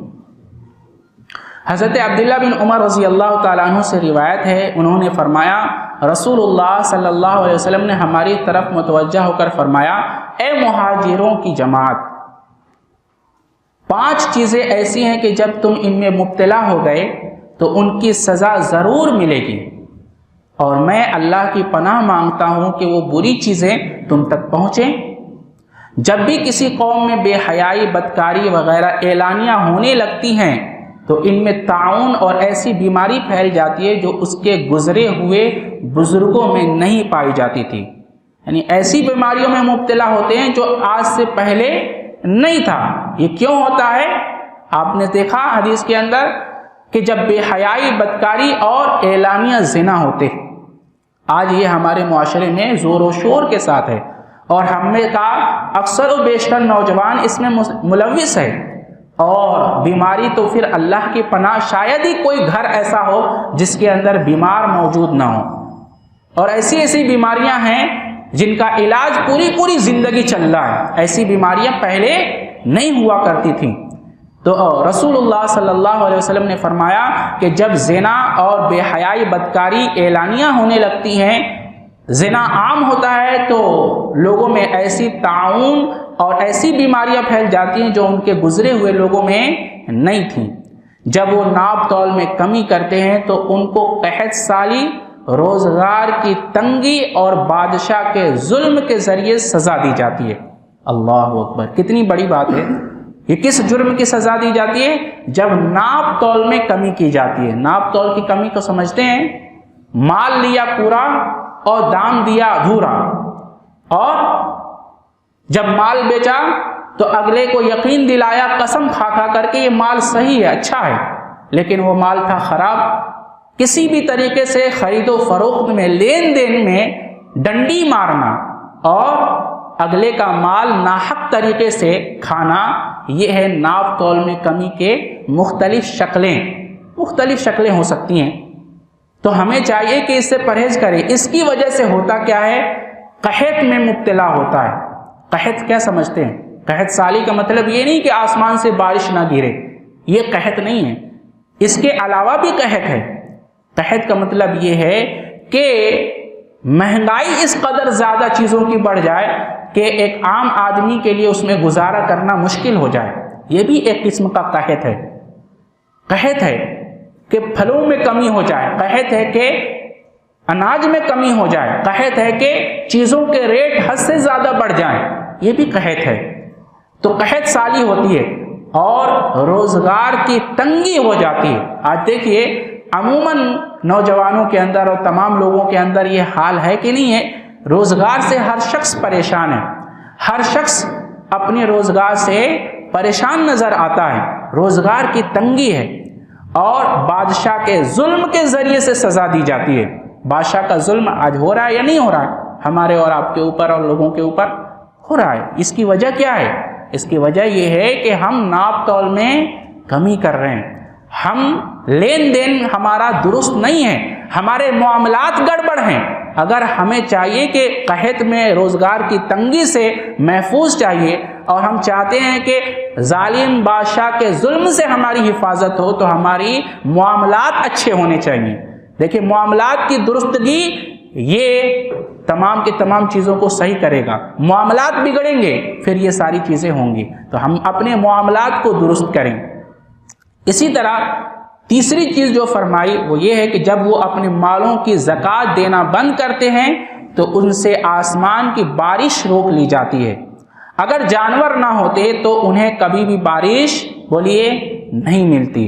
حضرت عبداللہ بن عمر رضی اللہ تعالیٰ عنہ سے روایت ہے، انہوں نے فرمایا رسول اللہ صلی اللہ علیہ وسلم نے ہماری طرف متوجہ ہو کر فرمایا، اے مہاجروں کی جماعت، 5 چیزیں ایسی ہیں کہ جب تم ان میں مبتلا ہو گئے تو ان کی سزا ضرور ملے گی، اور میں اللہ کی پناہ مانگتا ہوں کہ وہ بری چیزیں تم تک پہنچیں۔ جب بھی کسی قوم میں بے حیائی، بدکاری وغیرہ اعلانیہ ہونے لگتی ہیں تو ان میں طاعون اور ایسی بیماری پھیل جاتی ہے جو اس کے گزرے ہوئے بزرگوں میں نہیں پائی جاتی تھی، یعنی ایسی بیماریوں میں مبتلا ہوتے ہیں جو آج سے پہلے نہیں تھا۔ یہ کیوں ہوتا ہے؟ آپ نے دیکھا حدیث کے اندر کہ جب بے حیائی، بدکاری اور اعلانیہ زنا ہوتے. آج یہ ہمارے معاشرے میں زور و شور کے ساتھ ہے، اور ہم میں کا اکثر و بیشتر نوجوان اس میں ملوث ہے. اور بیماری تو پھر اللہ کی پناہ، شاید ہی کوئی گھر ایسا ہو جس کے اندر بیمار موجود نہ ہو. اور ایسی ایسی بیماریاں ہیں جن کا علاج پوری زندگی چل رہا ہے. ایسی بیماریاں پہلے نہیں ہوا کرتی تھیں. تو رسول اللہ صلی اللہ علیہ وسلم نے فرمایا کہ جب زنا اور بے حیائی، بدکاری اعلانیہ ہونے لگتی ہیں، زنا عام ہوتا ہے، تو لوگوں میں ایسی طاعون اور ایسی بیماریاں پھیل جاتی ہیں جو ان کے گزرے ہوئے لوگوں میں نہیں تھیں. جب وہ ناپ تول میں کمی کرتے ہیں تو ان کو قحط سالی، روزگار کی تنگی اور بادشاہ کے ظلم کے ذریعے سزا دی جاتی ہے. اللہ اکبر، کتنی بڑی بات ہے. یہ کس جرم کی سزا دی جاتی ہے؟ جب ناپ تول میں کمی کی جاتی ہے. ناپ تول کی کمی کو سمجھتے ہیں؟ مال لیا پورا اور دام دیا ادھورا، اور جب مال بیچا تو اگلے کو یقین دلایا قسم کھا کر کے یہ مال صحیح ہے، اچھا ہے، لیکن وہ مال تھا خراب. کسی بھی طریقے سے خرید و فروخت میں، لین دین میں ڈنڈی مارنا اور اگلے کا مال ناحق طریقے سے کھانا، یہ ہے ناپ تول میں کمی کے مختلف شکلیں ہو سکتی ہیں. تو ہمیں چاہیے کہ اس سے پرہیز کریں. اس کی وجہ سے ہوتا کیا ہے؟ قحط میں مبتلا ہوتا ہے. قحط کیا سمجھتے ہیں؟ قحط سالی کا مطلب یہ نہیں کہ آسمان سے بارش نہ گرے، یہ قحط نہیں ہے. اس کے علاوہ بھی قحط ہے. قحط کا مطلب یہ ہے کہ مہنگائی اس قدر زیادہ چیزوں کی بڑھ جائے کہ ایک عام آدمی کے لیے اس میں گزارا کرنا مشکل ہو جائے. یہ بھی ایک قسم کا قحط ہے. قحط ہے کہ پھلوں میں کمی ہو جائے، قحط ہے کہ اناج میں کمی ہو جائے، قحط ہے کہ چیزوں کے ریٹ حد سے زیادہ بڑھ جائیں، یہ بھی قحط ہے. تو قحط سالی ہوتی ہے اور روزگار کی تنگی ہو جاتی ہے. آج دیکھیے عموماً نوجوانوں کے اندر اور تمام لوگوں کے اندر یہ حال ہے کہ نہیں ہے؟ روزگار سے ہر شخص پریشان ہے. ہر شخص اپنے روزگار سے پریشان نظر آتا ہے. روزگار کی تنگی ہے اور بادشاہ کے ظلم کے ذریعے سے سزا دی جاتی ہے. بادشاہ کا ظلم آج ہو رہا ہے یا نہیں ہو رہا ہے؟ ہمارے اور آپ کے اوپر اور لوگوں کے اوپر ہو رہا ہے. اس کی وجہ کیا ہے؟ اس کی وجہ یہ ہے کہ ہم ناپ تول میں کمی کر رہے ہیں. ہم لین دین ہمارا درست نہیں ہے، ہمارے معاملات گڑبڑ ہیں. اگر ہمیں چاہیے کہ قحط میں روزگار کی تنگی سے محفوظ چاہیے اور ہم چاہتے ہیں کہ ظالم بادشاہ کے ظلم سے ہماری حفاظت ہو، تو ہماری معاملات اچھے ہونے چاہیے. دیکھیں، معاملات کی درستگی یہ تمام کی تمام چیزوں کو صحیح کرے گا. معاملات بگڑیں گے پھر یہ ساری چیزیں ہوں گی. تو ہم اپنے معاملات کو درست کریں. اسی طرح تیسری چیز جو فرمائی وہ یہ ہے کہ جب وہ اپنے مالوں کی زکوٰۃ دینا بند کرتے ہیں تو ان سے آسمان کی بارش روک لی جاتی ہے. اگر جانور نہ ہوتے تو انہیں کبھی بھی بارش بولیے نہیں ملتی.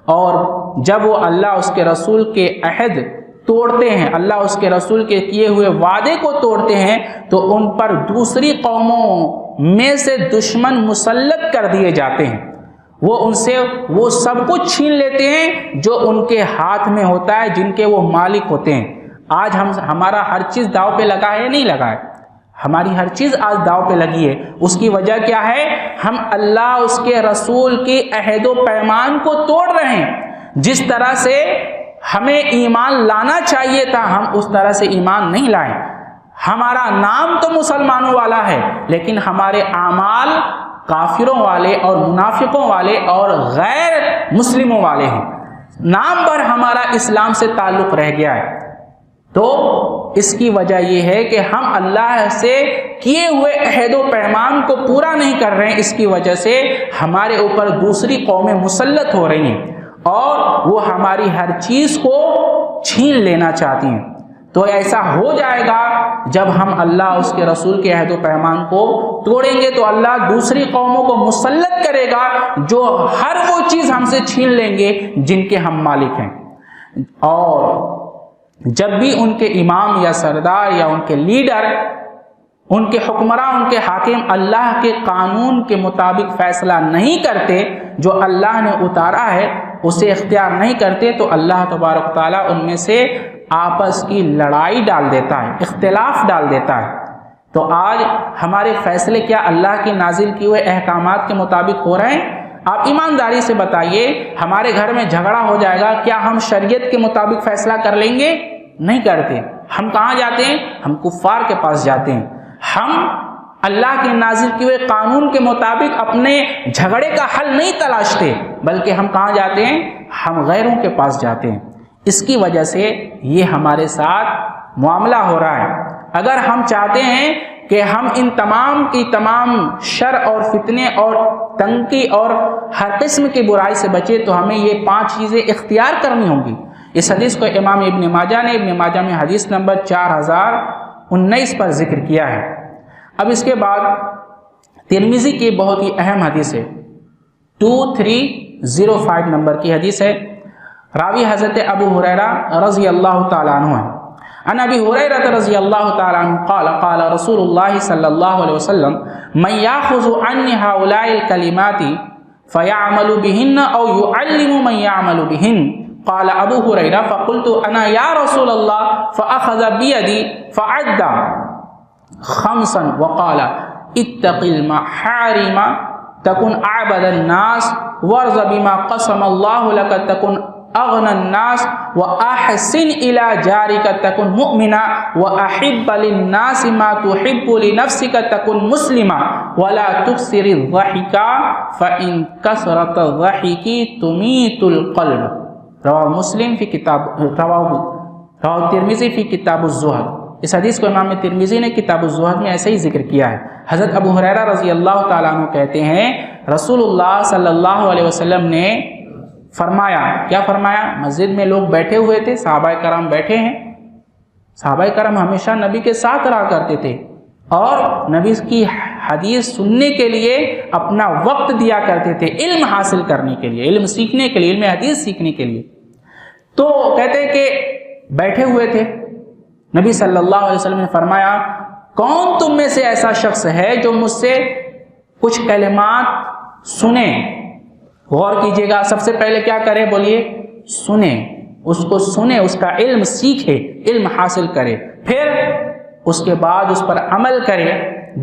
اور جب وہ اللہ اس کے رسول کے عہد توڑتے ہیں، اللہ اس کے رسول کے کیے ہوئے وعدے کو توڑتے ہیں، تو ان پر دوسری قوموں میں سے دشمن مسلط کر دیے جاتے ہیں. وہ ان سے وہ سب کچھ چھین لیتے ہیں جو ان کے ہاتھ میں ہوتا ہے، جن کے وہ مالک ہوتے ہیں. آج ہمارا ہر چیز داؤ پہ لگا ہے، نہیں لگا ہے؟ ہماری ہر چیز آج داؤ پہ لگی ہے. اس کی وجہ کیا ہے؟ ہم اللہ اس کے رسول کی عہد و پیمان کو توڑ رہے ہیں. جس طرح سے ہمیں ایمان لانا چاہیے تھا ہم اس طرح سے ایمان نہیں لائے. ہمارا نام تو مسلمانوں والا ہے لیکن ہمارے اعمال کافروں والے اور منافقوں والے اور غیر مسلموں والے ہیں. نام پر ہمارا اسلام سے تعلق رہ گیا ہے. تو اس کی وجہ یہ ہے کہ ہم اللہ سے کیے ہوئے عہد و پیمان کو پورا نہیں کر رہے ہیں. اس کی وجہ سے ہمارے اوپر دوسری قومیں مسلط ہو رہی ہیں اور وہ ہماری ہر چیز کو چھین لینا چاہتی ہیں. تو ایسا ہو جائے گا جب ہم اللہ اس کے رسول کے عہد و پیمان کو توڑیں گے تو اللہ دوسری قوموں کو مسلط کرے گا جو ہر وہ چیز ہم سے چھین لیں گے جن کے ہم مالک ہیں. اور جب بھی ان کے امام یا سردار یا ان کے لیڈر، ان کے حکمراں، ان کے حاکم اللہ کے قانون کے مطابق فیصلہ نہیں کرتے جو اللہ نے اتارا ہے، اسے اختیار نہیں کرتے تو اللہ تبارک تعالیٰ ان میں سے آپس کی لڑائی ڈال دیتا ہے، اختلاف ڈال دیتا ہے۔ تو آج ہمارے فیصلے کیا اللہ کی نازل کیے ہوئے احکامات کے مطابق ہو رہے ہیں؟ آپ ایمانداری سے بتائیے، ہمارے گھر میں جھگڑا ہو جائے گا، کیا ہم شریعت کے مطابق فیصلہ کر لیں گے؟ نہیں کرتے۔ ہم کہاں جاتے ہیں؟ ہم کفار کے پاس جاتے ہیں۔ ہم اللہ کے نازل کیے ہوئے قانون کے مطابق اپنے جھگڑے کا حل نہیں تلاشتے، بلکہ ہم کہاں جاتے ہیں؟ ہم غیروں کے پاس جاتے ہیں۔ اس کی وجہ سے یہ ہمارے ساتھ معاملہ ہو رہا ہے۔ اگر ہم چاہتے ہیں کہ ہم ان تمام کی تمام شر اور فتنے اور تنقی اور ہر قسم کی برائی سے بچے تو ہمیں یہ 5 چیزیں اختیار کرنی ہوں گی۔ اس حدیث کو امام ابن ماجہ نے ابن ماجہ میں حدیث نمبر 4019 پر ذکر کیا ہے۔ اب اس کے بعد ترمذی کی بہت ہی اہم حدیث ہے، 2305 نمبر کی حدیث ہے۔ راوی حضرت ابو ہریرہ رضی اللہ تعالیٰ عنہ ہے۔ عن ابی ہریرہ رضی اللہ تعالیٰ عنہ قال قال رسول اللہ صلی اللہ علیہ وسلم من یاخذ عنی هؤلاء الکلمات فیعمل بهن او يعلم من يعمل بهن قال ابو ہریرہ فقلت انا یا رسول اللہ فاخذ بیدی فعد 5 وقال اتق المحارم تكن اعبد الناس وارض بما قسم الله لك تكن اغنى الناس واحسن الى جارك تكن مؤمنا واحب للناس ما تحب لنفسك تكن مسلما ولا تكثر الضحك فان كثرة الضحك تميت القلب رواه مسلم فی کتاب رواه ترمذی فی کتاب الزہد۔ اس حدیث کو امام ترمذی نے کتاب الزہد میں ایسے ہی ذکر کیا ہے۔ حضرت ابو ہریرہ رضی اللہ تعالیٰ عنہ کہتے ہیں رسول اللہ صلی اللہ علیہ وسلم نے فرمایا، کیا فرمایا؟ مسجد میں لوگ بیٹھے ہوئے تھے، صحابہ کرام بیٹھے ہیں۔ صحابہ کرام ہمیشہ نبی کے ساتھ رہا کرتے تھے اور نبی کی حدیث سننے کے لیے اپنا وقت دیا کرتے تھے، علم حاصل کرنے کے لیے، علم سیکھنے کے لیے، علم حدیث سیکھنے کے لیے۔ تو کہتے ہیں کہ بیٹھے ہوئے تھے، نبی صلی اللہ علیہ وسلم نے فرمایا کون تم میں سے ایسا شخص ہے جو مجھ سے کچھ کلمات سنے؟ غور کیجئے گا، سب سے پہلے کیا کرے؟ بولیے سنے، اس کو سنے، اس کا علم سیکھے، علم حاصل کرے، پھر اس کے بعد اس پر عمل کرے،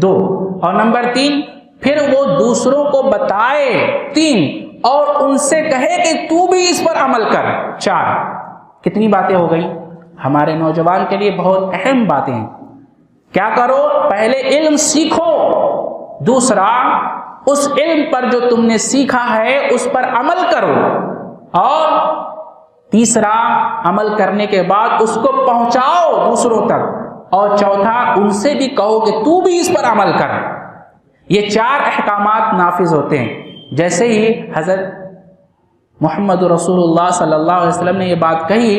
2، اور نمبر 3 پھر وہ دوسروں کو بتائے، 3 اور ان سے کہے کہ تو بھی اس پر عمل کر، 4۔ کتنی باتیں ہو گئی؟ ہمارے نوجوان کے لیے بہت اہم باتیں ہیں۔ کیا کرو؟ پہلے علم سیکھو، دوسرا اس علم پر جو تم نے سیکھا ہے اس پر عمل کرو، اور تیسرا عمل کرنے کے بعد اس کو پہنچاؤ دوسروں تک، اور چوتھا ان سے بھی کہو کہ تو بھی اس پر عمل کر۔ یہ 4 احکامات نافذ ہوتے ہیں۔ جیسے ہی حضرت محمد رسول اللہ صلی اللہ علیہ وسلم نے یہ بات کہی،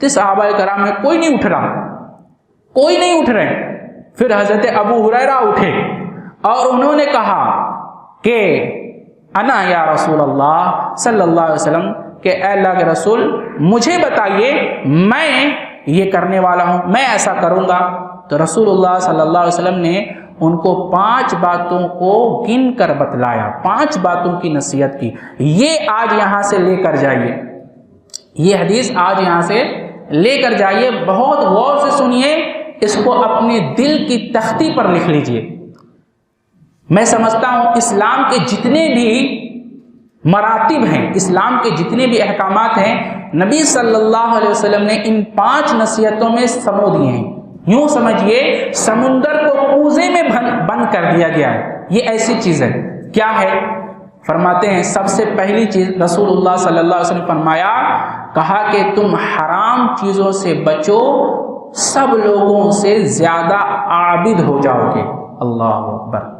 صحابہ کرام میں کوئی نہیں اٹھ رہا، کوئی نہیں اٹھ رہے۔ پھر حضرت ابو ہریرہ اٹھے اور انہوں نے کہا کہ انا یا رسول اللہ صلی اللہ علیہ وسلم، کہ اے اللہ کے رسول مجھے بتائیے، میں یہ کرنے والا ہوں، میں ایسا کروں گا۔ تو رسول اللہ صلی اللہ علیہ وسلم نے ان کو 5 باتوں کو گن کر بتلایا، 5 باتوں کی نصیحت کی۔ یہ آج یہاں سے لے کر جائیے، یہ حدیث آج یہاں سے لے کر جائیے، بہت غور سے سنیے، اس کو اپنے دل کی تختی پر لکھ لیجئے۔ میں سمجھتا ہوں اسلام کے جتنے بھی مراتب ہیں، اسلام کے جتنے بھی احکامات ہیں، نبی صلی اللہ علیہ وسلم نے ان 5 نصیحتوں میں سمو دیے ہیں۔ یوں سمجھیے سمندر کو کوزے میں بند کر دیا گیا ہے۔ یہ ایسی چیز ہے، کیا ہے؟ فرماتے ہیں سب سے پہلی چیز رسول اللہ صلی اللہ علیہ وسلم نے فرمایا، کہا کہ تم حرام چیزوں سے بچو، سب لوگوں سے زیادہ عابد ہو جاؤ گے۔ اللہ اکبر۔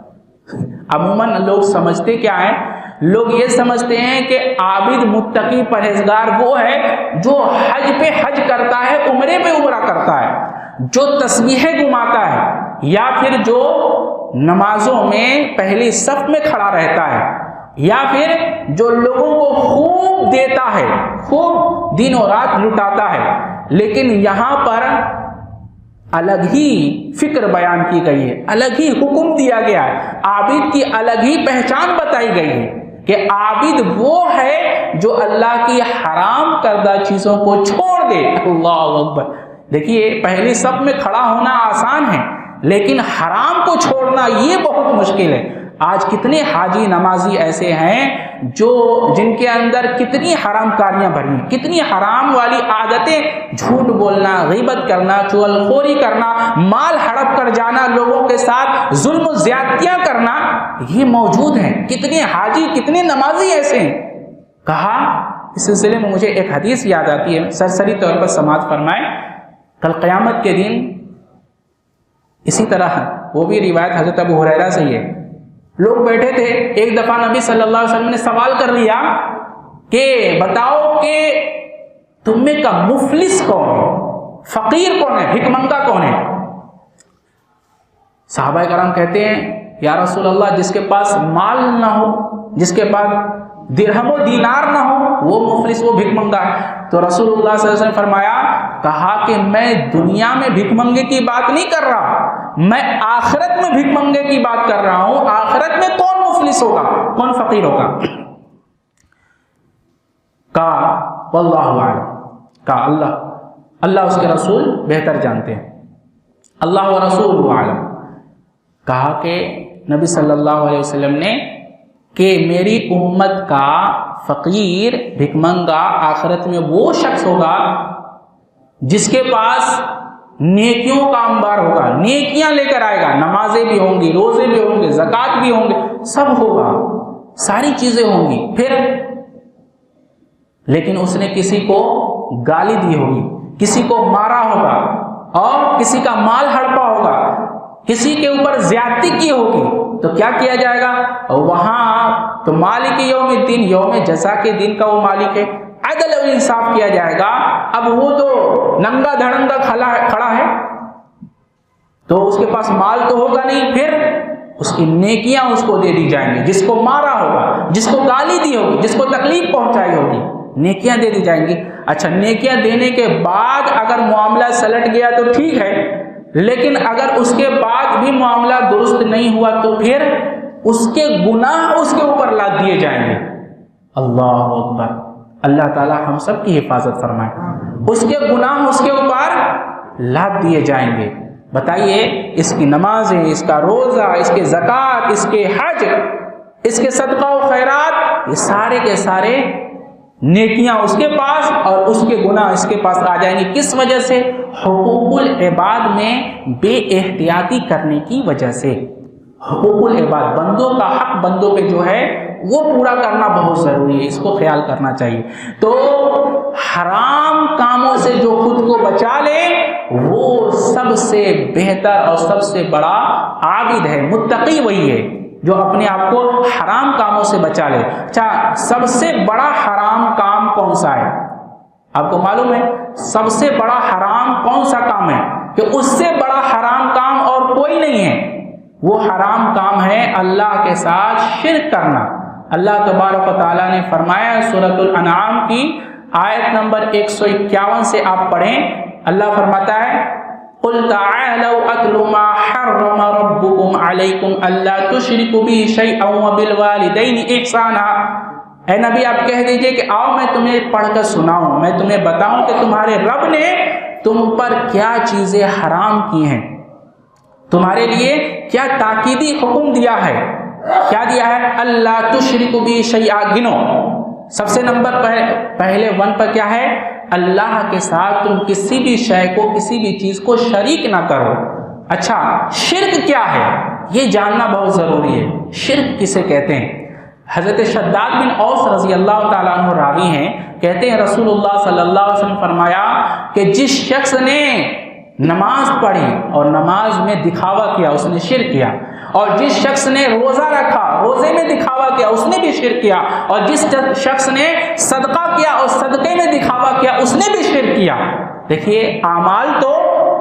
عموماً لوگ سمجھتے کیا ہیں؟ لوگ یہ سمجھتے ہیں کہ عابد، متقی، پرہیزگار وہ ہے جو حج پہ حج کرتا ہے، عمرے پہ عمرہ کرتا ہے، جو تسبیحیں گماتا ہے، یا پھر جو نمازوں میں پہلی صف میں کھڑا رہتا ہے، یا پھر جو لوگوں کو خوب دیتا ہے، خوب دن و رات لٹاتا ہے۔ لیکن یہاں پر الگ ہی فکر بیان کی گئی ہے، الگ ہی حکم دیا گیا ہے، عابد کی الگ ہی پہچان بتائی گئی ہے۔ کہ عابد وہ ہے جو اللہ کی حرام کردہ چیزوں کو چھوڑ دے۔ اللہ اکبر۔ دیکھیے پہلی صف میں کھڑا ہونا آسان ہے، لیکن حرام کو چھوڑنا یہ بہت مشکل ہے۔ آج کتنے حاجی نمازی ایسے ہیں جن کے اندر کتنی حرام کاریاں بھری ہیں، کتنی حرام والی عادتیں، جھوٹ بولنا، غیبت کرنا، چغلخوری کرنا، مال ہڑپ کر جانا، لوگوں کے ساتھ ظلم و زیادتیاں کرنا، یہ موجود ہیں۔ کتنے حاجی، کتنے نمازی ایسے ہیں۔ کہا اس سلسلے میں مجھے ایک حدیث یاد آتی ہے، سرسری طور پر سماعت فرمائیں۔ کل قیامت کے دن اسی طرح، وہ بھی روایت حضرت ابو ہریرہ سے ہی ہے، لوگ بیٹھے تھے، ایک دفعہ نبی صلی اللہ علیہ وسلم نے سوال کر لیا کہ بتاؤ کہ تم میں کا مفلس کون ہے، فقیر کون ہے، بھیک منگا کون ہے؟ صحابہ کرام کہتے ہیں یا رسول اللہ جس کے پاس مال نہ ہو، جس کے پاس درہم و دینار نہ ہو، وہ مفلس، وہ بھیک منگا ہے۔ تو رسول اللہ صلی اللہ علیہ وسلم نے فرمایا، کہا کہ میں دنیا میں بھیک منگے کی بات نہیں کر رہا، میں آخرت میں بھیک منگے کی بات کر رہا ہوں۔ آخرت میں کون مفلس ہوگا، کون فقیر ہوگا؟ کہا واللہ اعلم، کہا اللہ اس کے رسول بہتر جانتے ہیں، اللہ و رسول عالم۔ کہا کہ نبی صلی اللہ علیہ وسلم نے کہ میری امت کا فقیر، بھیک منگا آخرت میں وہ شخص ہوگا جس کے پاس نیکیوں کا انبار ہوگا، نیکیاں لے کر آئے گا، نمازیں بھی ہوں گی، روزے بھی ہوں گے، زکوٰۃ بھی ہوں گے، سب ہوگا، ساری چیزیں ہوں گی، پھر لیکن اس نے کسی کو گالی دی ہوگی، کسی کو مارا ہوگا، اور کسی کا مال ہڑپا ہوگا، کسی کے اوپر زیادتی کی ہوگی، تو کیا کیا جائے گا؟ وہاں تو مالک یوم الدین، یوم جزا کے دن کا وہ مالک ہے، عدل و انصاف کیا جائے گا۔ اب وہ تو ننگا دھڑنگا کھڑا ہے، تو اس کے پاس مال تو ہوگا نہیں، پھر اس کی نیکیاں اس کو دے دی جائیں گی، جس کو مارا ہوگا، جس کو گالی دی ہوگی، جس کو تکلیف پہنچائی ہوگی، نیکیاں دے دی جائیں گی۔ اچھا، نیکیاں دینے کے بعد اگر معاملہ سلٹ گیا تو ٹھیک ہے، لیکن اگر اس کے بعد بھی معاملہ درست نہیں ہوا تو پھر اس کے گناہ اس کے اوپر لاد دیے جائیں گے۔ اللہ اکبر، اللہ تعالی ہم سب کی حفاظت فرمائے۔ اس کے گناہ اس کے اوپر لاد دیے جائیں گے۔ بتائیے، اس کی نمازیں، اس کا روزہ، اس کے زکوٰۃ، اس کے حج، اس کے صدقہ و خیرات، یہ سارے کے سارے نیکیاں اس کے پاس اور اس کے گناہ اس کے پاس آ جائیں گے۔ کس وجہ سے؟ حقوق العباد میں بے احتیاطی کرنے کی وجہ سے۔ حقوق العباد، بندوں کا حق بندوں پہ جو ہے وہ پورا کرنا بہت ضروری ہے، اس کو خیال کرنا چاہیے۔ تو حرام کاموں سے جو خود کو بچا لے وہ سب سے بہتر اور سب سے بڑا عابد ہے، متقی وہی ہے جو اپنے آپ کو حرام کاموں سے بچا لے۔ اچھا، سب سے بڑا حرام کام کون سا ہے؟ آپ کو معلوم ہے سب سے بڑا حرام کون سا کام ہے؟ کہ اس سے بڑا حرام کام اور کوئی نہیں ہے۔ وہ حرام کام ہے اللہ کے ساتھ شرک کرنا۔ اللہ تبارک و تعالیٰ نے فرمایا سورۃ الانعام کی آیت نمبر 151 سے آپ پڑھیں، اللہ فرماتا ہے قُلْ تَعَالَوْا أَتْلُ مَا حَرَّمَ رَبُّكُمْ عَلَيْكُمْ أَلَّا تُشْرِكُوا بِهِ شَيْئًا وَبِالْوَالِدَيْنِ إِحْسَانًا۔ اے نبی آپ کہہ دیجئے کہ آؤ میں تمہیں پڑھ کر سناؤں، میں تمہیں بتاؤں کہ تمہارے رب نے تم پر کیا چیزیں حرام کی ہیں، تمہارے لیے کیا تاکیدی حکم دیا ہے۔ کیا دیا ہے؟ اللہ تشرکوا بہ شیئا، گنو۔ سب سے نمبر پہلے 1 پر کیا ہے؟ اللہ کے ساتھ تم کسی بھی شے کو، کسی بھی چیز کو شریک نہ کرو۔ اچھا، شرک کیا ہے یہ جاننا بہت ضروری ہے۔ شرک کسے کہتے ہیں؟ حضرت شداد بن اوس رضی اللہ تعالیٰ عنہ راوی ہیں، کہتے ہیں رسول اللہ صلی اللہ علیہ وسلم فرمایا کہ جس شخص نے نماز پڑھی اور نماز میں دکھاوا کیا اس نے شرک کیا، اور جس شخص نے روزہ رکھا روزے میں دکھاوا کیا اس نے بھی شرک کیا، اور جس شخص نے صدقہ کیا اور صدقے میں دکھاوا کیا اس نے بھی شرک کیا۔ دیکھیے، اعمال تو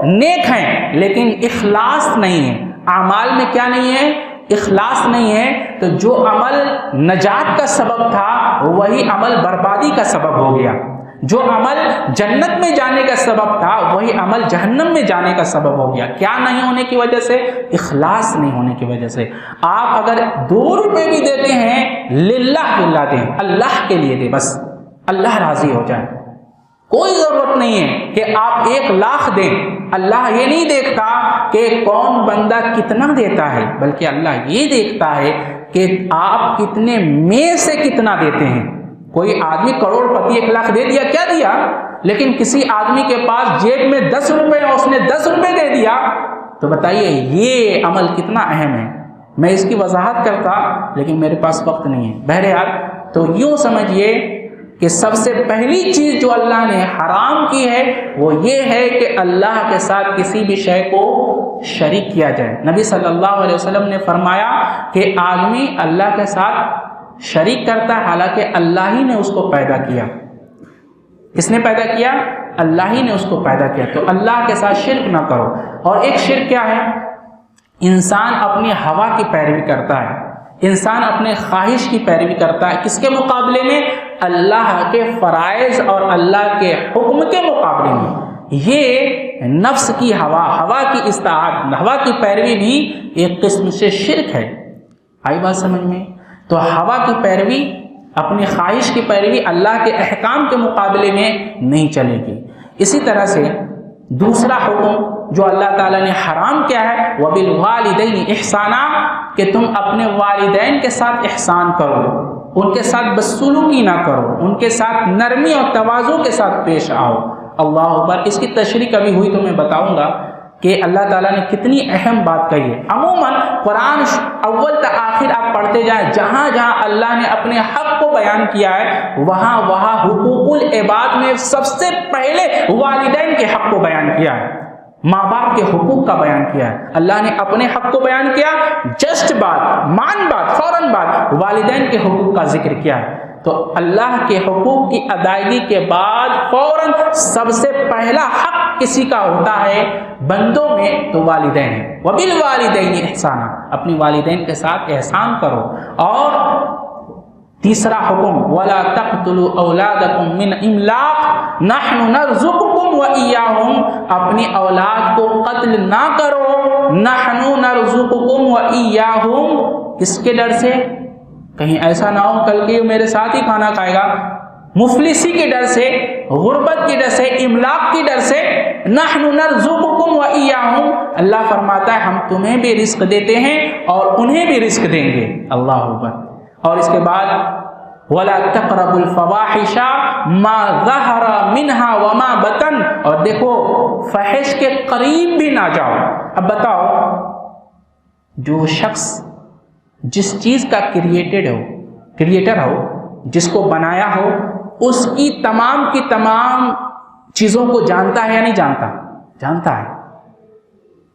نیک ہیں لیکن اخلاص نہیں ہے۔ اعمال میں کیا نہیں ہے؟ اخلاص نہیں ہے، تو جو عمل نجات کا سبب تھا وہی عمل بربادی کا سبب ہو گیا۔ جو عمل جنت میں جانے کا سبب تھا وہی عمل جہنم میں جانے کا سبب ہو گیا. کیا نہیں ہونے کی وجہ سے؟ اخلاص نہیں ہونے کی وجہ سے. آپ اگر 2 روپے بھی دیتے ہیں للہ باللہ دیں, اللہ کے لیے دیں, بس اللہ راضی ہو جائے. کوئی ضرورت نہیں ہے کہ آپ 1 لاکھ دیں. اللہ یہ نہیں دیکھتا کہ کون بندہ کتنا دیتا ہے, بلکہ اللہ یہ دیکھتا ہے کہ آپ کتنے میں سے کتنا دیتے ہیں. کوئی آدمی کروڑ پتی 1 لاکھ دے دیا, کیا دیا؟ لیکن کسی آدمی کے پاس جیب میں 10 روپے اور اس نے 10 روپے دے دیا, تو بتائیے یہ عمل کتنا اہم ہے. میں اس کی وضاحت کرتا لیکن میرے پاس وقت نہیں ہے. بہرحال تو یوں سمجھیے کہ سب سے پہلی چیز جو اللہ نے حرام کی ہے وہ یہ ہے کہ اللہ کے ساتھ کسی بھی شے کو شریک کیا جائے. نبی صلی اللہ علیہ وسلم نے فرمایا کہ آدمی اللہ کے ساتھ شریک کرتا ہے حالانکہ اللہ ہی نے اس کو پیدا کیا. کس نے پیدا کیا؟ اللہ ہی نے اس کو پیدا کیا. تو اللہ کے ساتھ شرک نہ کرو. اور ایک شرک کیا ہے؟ انسان اپنی ہوا کی پیروی کرتا ہے, انسان اپنے خواہش کی پیروی کرتا ہے. کس کے مقابلے میں؟ اللہ کے فرائض اور اللہ کے حکم کے مقابلے میں. یہ نفس کی ہوا کی اطاعت, ہوا کی پیروی بھی ایک قسم سے شرک ہے. آئی بات سمجھ میں؟ تو ہوا کی پیروی, اپنی خواہش کی پیروی اللہ کے احکام کے مقابلے میں نہیں چلے گی. اسی طرح سے دوسرا حکم جو اللہ تعالیٰ نے حرام کیا ہے, وَبِالْوَالِدَيْنِ احسانا, کہ تم اپنے والدین کے ساتھ احسان کرو, ان کے ساتھ بدسلوکی نہ کرو, ان کے ساتھ نرمی اور تواضع کے ساتھ پیش آؤ. اللہ اکبر. اس کی تشریح کبھی ہوئی تو میں بتاؤں گا کہ اللہ تعالیٰ نے کتنی اہم بات کہی ہے. عموماً قرآن اول تا آخر آپ پڑھتے جائیں, جہاں جہاں اللہ نے اپنے حق کو بیان کیا ہے وہاں حقوق العباد میں سب سے پہلے والدین کے حق کو بیان کیا ہے, ماں باپ کے حقوق کا بیان کیا ہے. اللہ نے اپنے حق کو بیان کیا, جسٹ بعد فوراً بعد والدین کے حقوق کا ذکر کیا ہے. تو اللہ کے حقوق کی ادائیگی کے بعد فوراً سب سے پہلا حق کسی کا ہوتا ہے بندوں میں تو والدین ہے. وَبِالْوَالِدَيْنِ احسانا, اپنی والدین کے ساتھ احسان کرو. اور تیسرا حکم وَلَا تَقْتُلُوا أَوْلَادَكُمْ مِنْ إِمْلَاقٍ نَحْنُ نَرْزُقُكُمْ وَإِيَّاهُمْ, اپنی اولاد کو قتل نہ کرو. نَحْنُ نَرْزُقُكُمْ وَإِيَّاهُمْ, کس کے ڈر سے؟ کہیں ایسا نہ ہو کل کے میرے ساتھ ہی کھانا کھائے گا. مفلسی کے ڈر سے, غربت کے ڈر سے, املاق کے ڈر سے. نحن نرزقکم وإیاہم, اللہ فرماتا ہے ہم تمہیں بھی رزق دیتے ہیں اور انہیں بھی رزق دیں گے. اللہ اکبر. اور اس کے بعد ولا تقربوا الفواحش ما ظہر منها وما بطن, اور دیکھو فحش کے قریب بھی نہ جاؤ. اب بتاؤ, جو شخص جس چیز کا کریٹر ہو, جس کو بنایا ہو, اس کی تمام چیزوں کو جانتا ہے یا نہیں جانتا؟ جانتا ہے.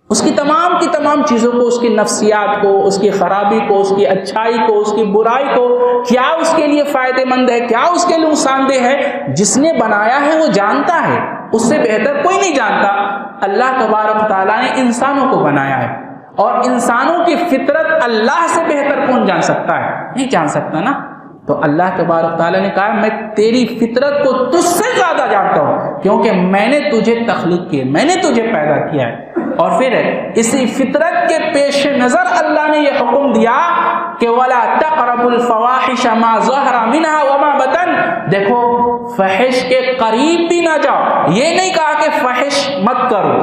اس کی تمام چیزوں کو, اس کی نفسیات کو, اس کی خرابی کو, اس کی اچھائی کو, اس کی برائی کو, کیا اس کے لیے فائدہ مند ہے, کیا اس کے لیے نقصان دہ ہے, جس نے بنایا ہے وہ جانتا ہے. اس سے بہتر کوئی نہیں جانتا. اللہ تبارک تعالیٰ نے انسانوں کو بنایا ہے, اور انسانوں کی فطرت اللہ سے بہتر کون جان سکتا ہے؟ نہیں جان سکتا نا. تو اللہ تبارک تعالیٰ نے کہا میں تیری فطرت کو تجھ سے زیادہ جانتا ہوں, کیونکہ میں نے تجھے تخلیق کیا, میں نے تجھے پیدا کیا ہے. اور پھر اسی فطرت کے پیش نظر اللہ نے یہ حکم دیا کہ وَلَا تَقْرَبُوا الْفَوَاحِشَ مَا ظَهَرَ مِنْهَا وَمَا بَطَنَ, دیکھو فحش کے قریب بھی نہ جاؤ. یہ نہیں کہا کہ فحش مت کرو,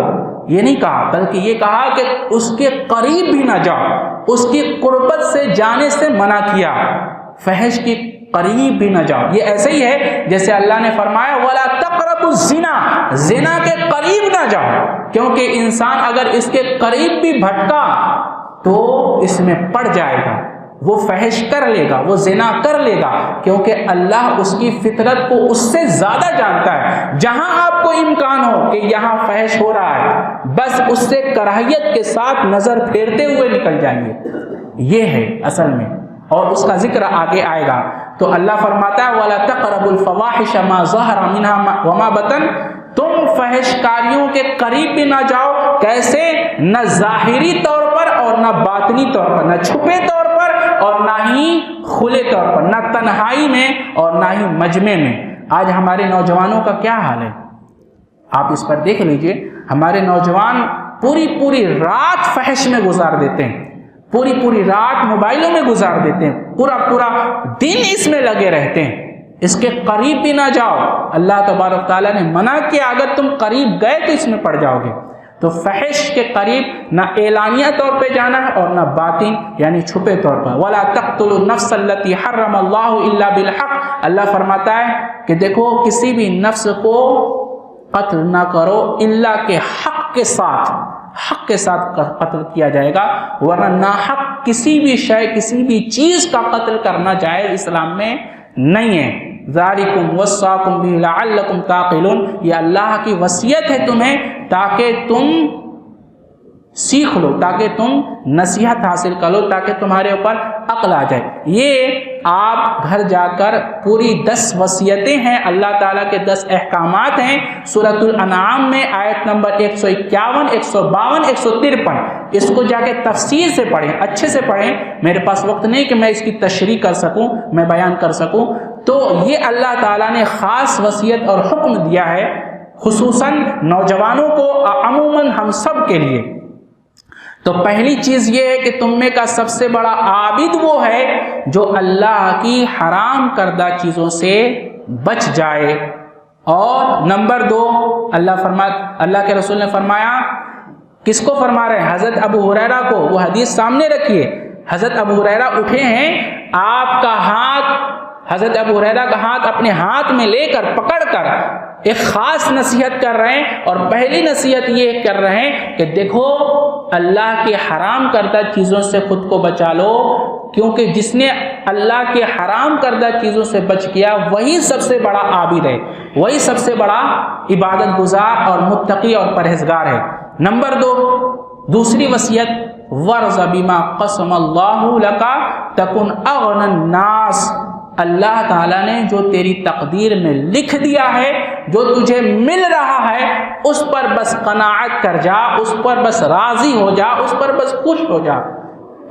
یہ نہیں کہا, بلکہ یہ کہا کہ اس کے قریب بھی نہ جاؤ, اس کی قربت سے جانے سے منع کیا. فحش کے قریب بھی نہ جاؤ. یہ ایسے ہی ہے جیسے اللہ نے فرمایا وَلَا تَقْرَبُوا الزِّنَا, زنا کے قریب نہ جاؤ, کیونکہ انسان اگر اس کے قریب بھی بھٹکا تو اس میں پڑ جائے گا, وہ فحش کر لے گا, وہ زنا کر لے گا, کیونکہ اللہ اس کی فطرت کو اس سے زیادہ جانتا ہے. جہاں آپ کو امکان ہو کہ یہاں فحش ہو رہا ہے, بس اس سے کراہیت کے ساتھ نظر پھیرتے ہوئے نکل جائیے. یہ ہے اصل میں, اور اس کا ذکر آگے آئے گا. تو اللہ فرماتا ہے وَلَا تَقْرَبُوا الْفَوَاحِشَ مَا ظَهَرَ مِنْهَا وَمَا بَطَنَ, تم فحش کاریوں کے قریب بھی نہ جاؤ. کیسے؟ نہ ظاہری طور پر اور نہ باطنی طور پر, نہ چھپے طور پر اور نہ ہی کھلے طور پر, نہ تنہائی میں اور نہ ہی مجمع میں. آج ہمارے نوجوانوں کا کیا حال ہے؟ آپ اس پر دیکھ لیجئے، ہمارے نوجوان پوری رات فحش میں گزار دیتے ہیں، پوری رات موبائلوں میں گزار دیتے ہیں، پورا دن اس میں لگے رہتے ہیں، اس کے قریب بھی نہ جاؤ۔ اللہ تبارک تعالیٰ نے منع کیا، اگر تم قریب گئے تو اس میں پڑ جاؤ گے۔ تو فحش کے قریب نہ اعلانیہ طور پہ جانا ہے اور نہ باطن یعنی چھپے طور پر۔ وَلَا تَقْتُلُوا النَّفْسَ الَّتِي حَرَّمَ اللَّهُ إِلَّا بِالْحَقِّ، اللہ فرماتا ہے کہ دیکھو کسی بھی نفس کو قتل نہ کرو الا کہ حق کے ساتھ قتل کیا جائے گا، ورنہ ناحق کسی بھی شے کسی بھی چیز کا قتل کرنا جائز اسلام میں نہیں ہے۔ ذالکم وصاکم بہ لعلکم تعقلون، یہ اللہ کی وصیت ہے تمہیں تاکہ تم سیکھ لو، تاکہ تم نصیحت حاصل کر لو، تاکہ تمہارے اوپر عقل آ جائے۔ یہ آپ گھر جا کر پوری 10 وصیتیں ہیں، اللہ تعالیٰ کے 10 احکامات ہیں سورۃ الانعام میں، آیت نمبر 151، 152، 153۔ اس کو جا کے تفصیل سے پڑھیں، اچھے سے پڑھیں۔ میرے پاس وقت نہیں کہ میں اس کی تشریح کر سکوں، میں بیان کر سکوں۔ تو یہ اللہ تعالیٰ نے خاص وصیت اور حکم دیا ہے، خصوصاً نوجوانوں کو، عموماً ہم سب کے لیے۔ تو پہلی چیز یہ ہے کہ تم میں کا سب سے بڑا عابد وہ ہے جو اللہ کی حرام کردہ چیزوں سے بچ جائے۔ اور نمبر 2، اللہ کے رسول نے فرمایا، کس کو فرما رہے ہیں؟ حضرت ابو ہریرہ کو۔ وہ حدیث سامنے رکھیے، حضرت ابو ہریرہ اٹھے ہیں، آپ کا ہاتھ، حضرت ابو ہریرہ کا ہاتھ اپنے ہاتھ میں لے کر پکڑ کر ایک خاص نصیحت کر رہے ہیں، اور پہلی نصیحت یہ کر رہے ہیں کہ دیکھو اللہ کے حرام کردہ چیزوں سے خود کو بچا لو، کیونکہ جس نے اللہ کے حرام کردہ چیزوں سے بچ گیا وہی سب سے بڑا عابد ہے، وہی سب سے بڑا عبادت گزار اور متقی اور پرہیزگار ہے۔ نمبر 2، دوسری وصیت، وَرْضَ بِمَا قَسَمَ اللَّهُ لَكَ تَكُنْ أَغْنَى النَّاسِ، اللہ تعالیٰ نے جو تیری تقدیر میں لکھ دیا ہے، جو تجھے مل رہا ہے، اس پر بس قناعت کر جا، اس پر بس راضی ہو جا، اس پر بس خوش ہو جا،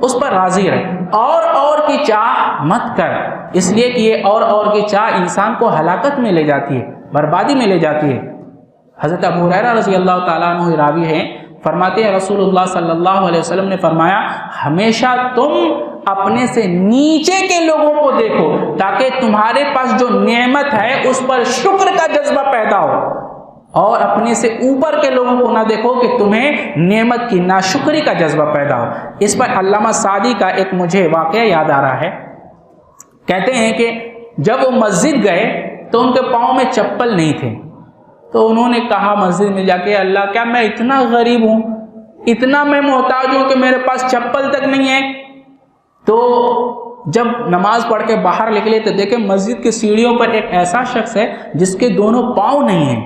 اس پر راضی رہ، اور کی چاہ مت کر، اس لیے کہ یہ اور کی چاہ انسان کو ہلاکت میں لے جاتی ہے، بربادی میں لے جاتی ہے۔ حضرت ابو ہریرہ رضی اللہ تعالیٰ عنہ راوی ہیں، فرماتے ہیں رسول اللہ صلی اللہ علیہ وسلم نے فرمایا، ہمیشہ تم اپنے سے نیچے کے لوگوں کو دیکھو تاکہ تمہارے پاس جو نعمت ہے اس پر شکر کا جذبہ پیدا ہو، اور اپنے سے اوپر کے لوگوں کو نہ دیکھو کہ تمہیں نعمت کی ناشکری کا جذبہ پیدا ہو۔ اس پر علامہ سعدی کا ایک مجھے واقعہ یاد آ رہا ہے، کہتے ہیں کہ جب وہ مسجد گئے تو ان کے پاؤں میں چپل نہیں تھے، تو انہوں نے کہا مسجد میں جا کے، اللہ کیا میں اتنا غریب ہوں، اتنا میں محتاج ہوں کہ میرے پاس چپل تک نہیں ہے؟ تو جب نماز پڑھ کے باہر نکلے تو دیکھیں مسجد کی سیڑھیوں پر ایک ایسا شخص ہے جس کے دونوں پاؤں نہیں ہیں۔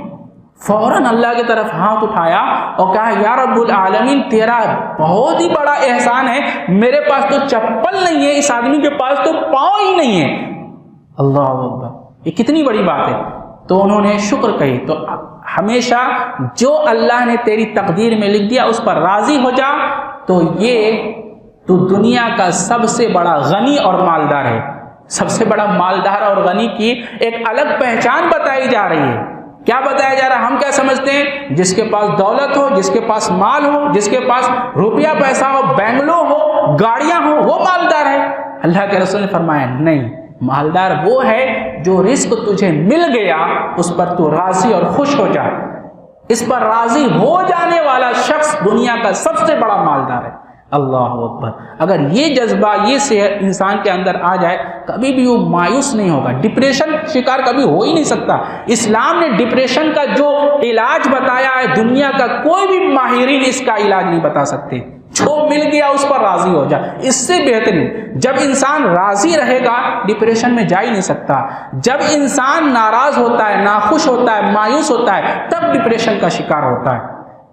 فوراً اللہ کی طرف ہاتھ اٹھایا اور کہا، یا رب العالمین تیرا بہت ہی بڑا احسان ہے، میرے پاس تو چپل نہیں ہے، اس آدمی کے پاس تو پاؤں ہی نہیں ہے۔ اللہ اکبر، یہ کتنی بڑی بات ہے۔ تو انہوں نے شکر کہی۔ تو ہمیشہ جو اللہ نے تیری تقدیر میں لکھ دیا اس پر راضی ہو جا، تو یہ تو دنیا کا سب سے بڑا غنی اور مالدار ہے۔ سب سے بڑا مالدار اور غنی کی ایک الگ پہچان بتائی جا رہی ہے۔ کیا بتایا جا رہا ہے؟ ہم کیا سمجھتے ہیں؟ جس کے پاس دولت ہو، جس کے پاس مال ہو، جس کے پاس روپیہ پیسہ ہو، بنگلو ہو، گاڑیاں ہو، وہ مالدار ہے۔ اللہ کے رسول نے فرمایا نہیں، مالدار وہ ہے جو رزق تجھے مل گیا اس پر تو راضی اور خوش ہو جا۔ اس پر راضی ہو جانے والا شخص دنیا کا سب سے بڑا مالدار ہے۔ اللہ اکبر، اگر یہ جذبہ، یہ صحت انسان کے اندر آ جائے، کبھی بھی وہ مایوس نہیں ہوگا، ڈپریشن شکار کبھی ہو ہی نہیں سکتا۔ اسلام نے ڈپریشن کا جو علاج بتایا ہے، دنیا کا کوئی بھی ماہرین اس کا علاج نہیں بتا سکتے۔ جو مل گیا اس پر راضی ہو جا، اس سے بہترین۔ جب انسان راضی رہے گا ڈپریشن میں جا ہی نہیں سکتا۔ جب انسان ناراض ہوتا ہے، ناخوش ہوتا ہے، مایوس ہوتا ہے، تب ڈپریشن کا شکار ہوتا ہے۔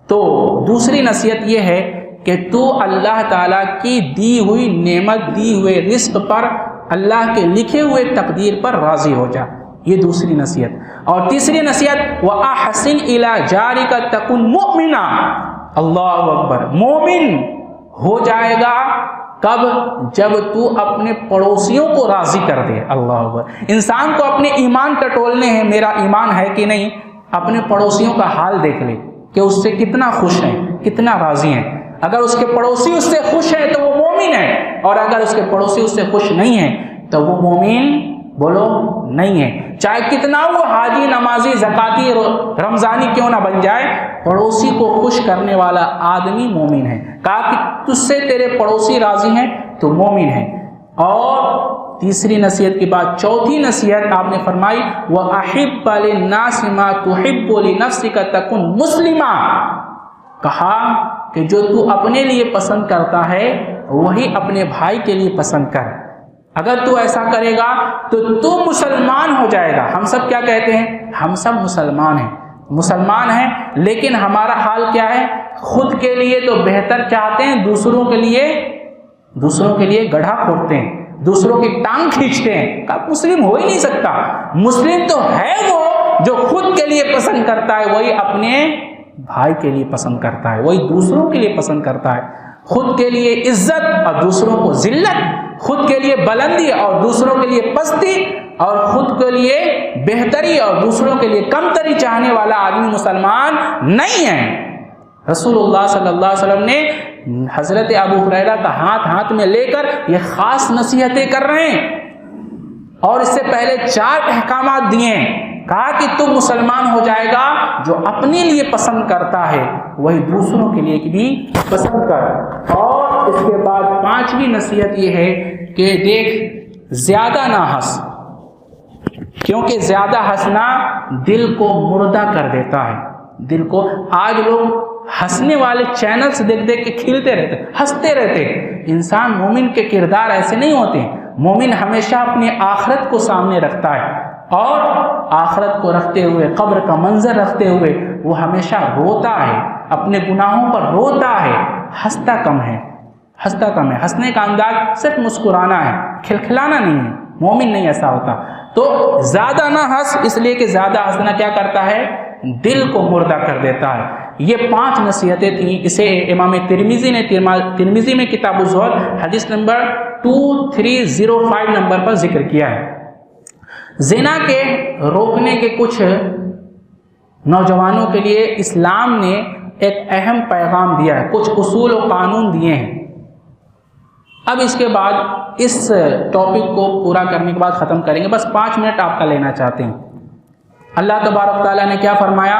تو دوسری نصیحت یہ ہے کہ تو اللہ تعالیٰ کی دی ہوئی نعمت، دی ہوئے رزق پر، اللہ کے لکھے ہوئے تقدیر پر راضی ہو جا، یہ دوسری نصیحت۔ اور تیسری نصیحت، وَأَحْسِنْ إِلَىٰ جَارِكَ تَكُنْ مُؤْمِنًا، اللہ اکبر، مومن ہو جائے گا، کب؟ جب تو اپنے پڑوسیوں کو راضی کر دے۔ اللہ اکبر۔ انسان کو اپنے ایمان ٹٹولنے ہیں، میرا ایمان ہے کہ نہیں، اپنے پڑوسیوں کا حال دیکھ لے کہ اس سے کتنا خوش ہیں، کتنا راضی ہیں۔ اگر اس کے پڑوسی اس سے خوش ہیں تو وہ مومن ہے، اور اگر اس کے پڑوسی اس سے خوش نہیں ہیں تو وہ مومن بولو نہیں ہے۔ چاہے کتنا وہ حاجی، نمازی، زکاتی، رمضانی کیوں نہ بن جائے، پڑوسی کو خوش کرنے والا آدمی مومن ہے۔ کہا کہ تجھ سے تیرے پڑوسی راضی ہیں تو مومن ہے۔ اور تیسری نصیحت کے بعد چوتھی نصیحت آپ نے فرمائی وَأَحِبَّ لِلنَّاسِ مَا تُحِبُّ لِنَفْسِكَ تَكُنْ مُسْلِمًا۔ کہا کہ جو تو اپنے لیے پسند کرتا ہے وہی اپنے بھائی کے لیے پسند کر۔ اگر تو ایسا کرے گا تو تو مسلمان ہو جائے گا۔ ہم سب کیا کہتے ہیں؟ ہم سب مسلمان ہیں، مسلمان ہیں، لیکن ہمارا حال کیا ہے؟ خود کے لیے تو بہتر چاہتے ہیں، دوسروں کے لیے گڑھا کھودتے ہیں، دوسروں کی ٹانگ کھینچتے ہیں۔ کہ مسلم ہو ہی نہیں سکتا۔ مسلم تو ہے وہ جو خود کے لیے پسند کرتا ہے وہی اپنے بھائی کے لیے پسند کرتا ہے، وہی دوسروں کے لیے پسند کرتا ہے۔ خود کے لیے عزت اور دوسروں کو ذلت، خود کے لیے بلندی اور دوسروں کے لیے پستی، اور خود کے لیے بہتری اور دوسروں کے لیے کمتری چاہنے والا آدمی مسلمان نہیں ہے۔ رسول اللہ صلی اللہ علیہ وسلم نے حضرت ابو ہریرہ کا ہاتھ میں لے کر یہ خاص نصیحتیں کر رہے ہیں، اور اس سے پہلے 4 احکامات دیے ہیں۔ کہا کہ تم مسلمان ہو جائے گا جو اپنے لیے پسند کرتا ہے وہی دوسروں کے لیے بھی پسند کر۔ اور اس کے بعد 5ویں نصیحت یہ ہے کہ دیکھ زیادہ نہ ہنس، کیونکہ زیادہ ہنسنا دل کو مردہ کر دیتا ہے۔ دل کو آج لوگ ہنسنے والے چینلز دیکھ کے کھیلتے رہتے، ہنستے رہتے۔ انسان مومن کے کردار ایسے نہیں ہوتے۔ مومن ہمیشہ اپنی آخرت کو سامنے رکھتا ہے، اور آخرت کو رکھتے ہوئے، قبر کا منظر رکھتے ہوئے وہ ہمیشہ روتا ہے، اپنے گناہوں پر روتا ہے، ہنستا کم ہے۔ ہنسنے کا انداز صرف مسکرانا ہے، کھلکھلانا نہیں ہے۔ مومن نہیں ایسا ہوتا۔ تو زیادہ نہ ہنس، اس لیے کہ زیادہ ہنسنا کیا کرتا ہے؟ دل کو مردہ کر دیتا ہے۔ یہ 5 نصیحتیں تھیں۔ اسے امام ترمذی میں کتاب الزہد حدیث نمبر 2305 نمبر پر ذکر کیا ہے۔ زنا کے روکنے کے کچھ نوجوانوں کے لیے اسلام نے ایک اہم پیغام دیا ہے، کچھ اصول و قانون دیے ہیں۔ اب اس کے بعد اس ٹاپک کو پورا کرنے کے بعد ختم کریں گے، بس 5 منٹ آپ کا لینا چاہتے ہیں۔ اللہ تبارک تعالیٰ نے کیا فرمایا؟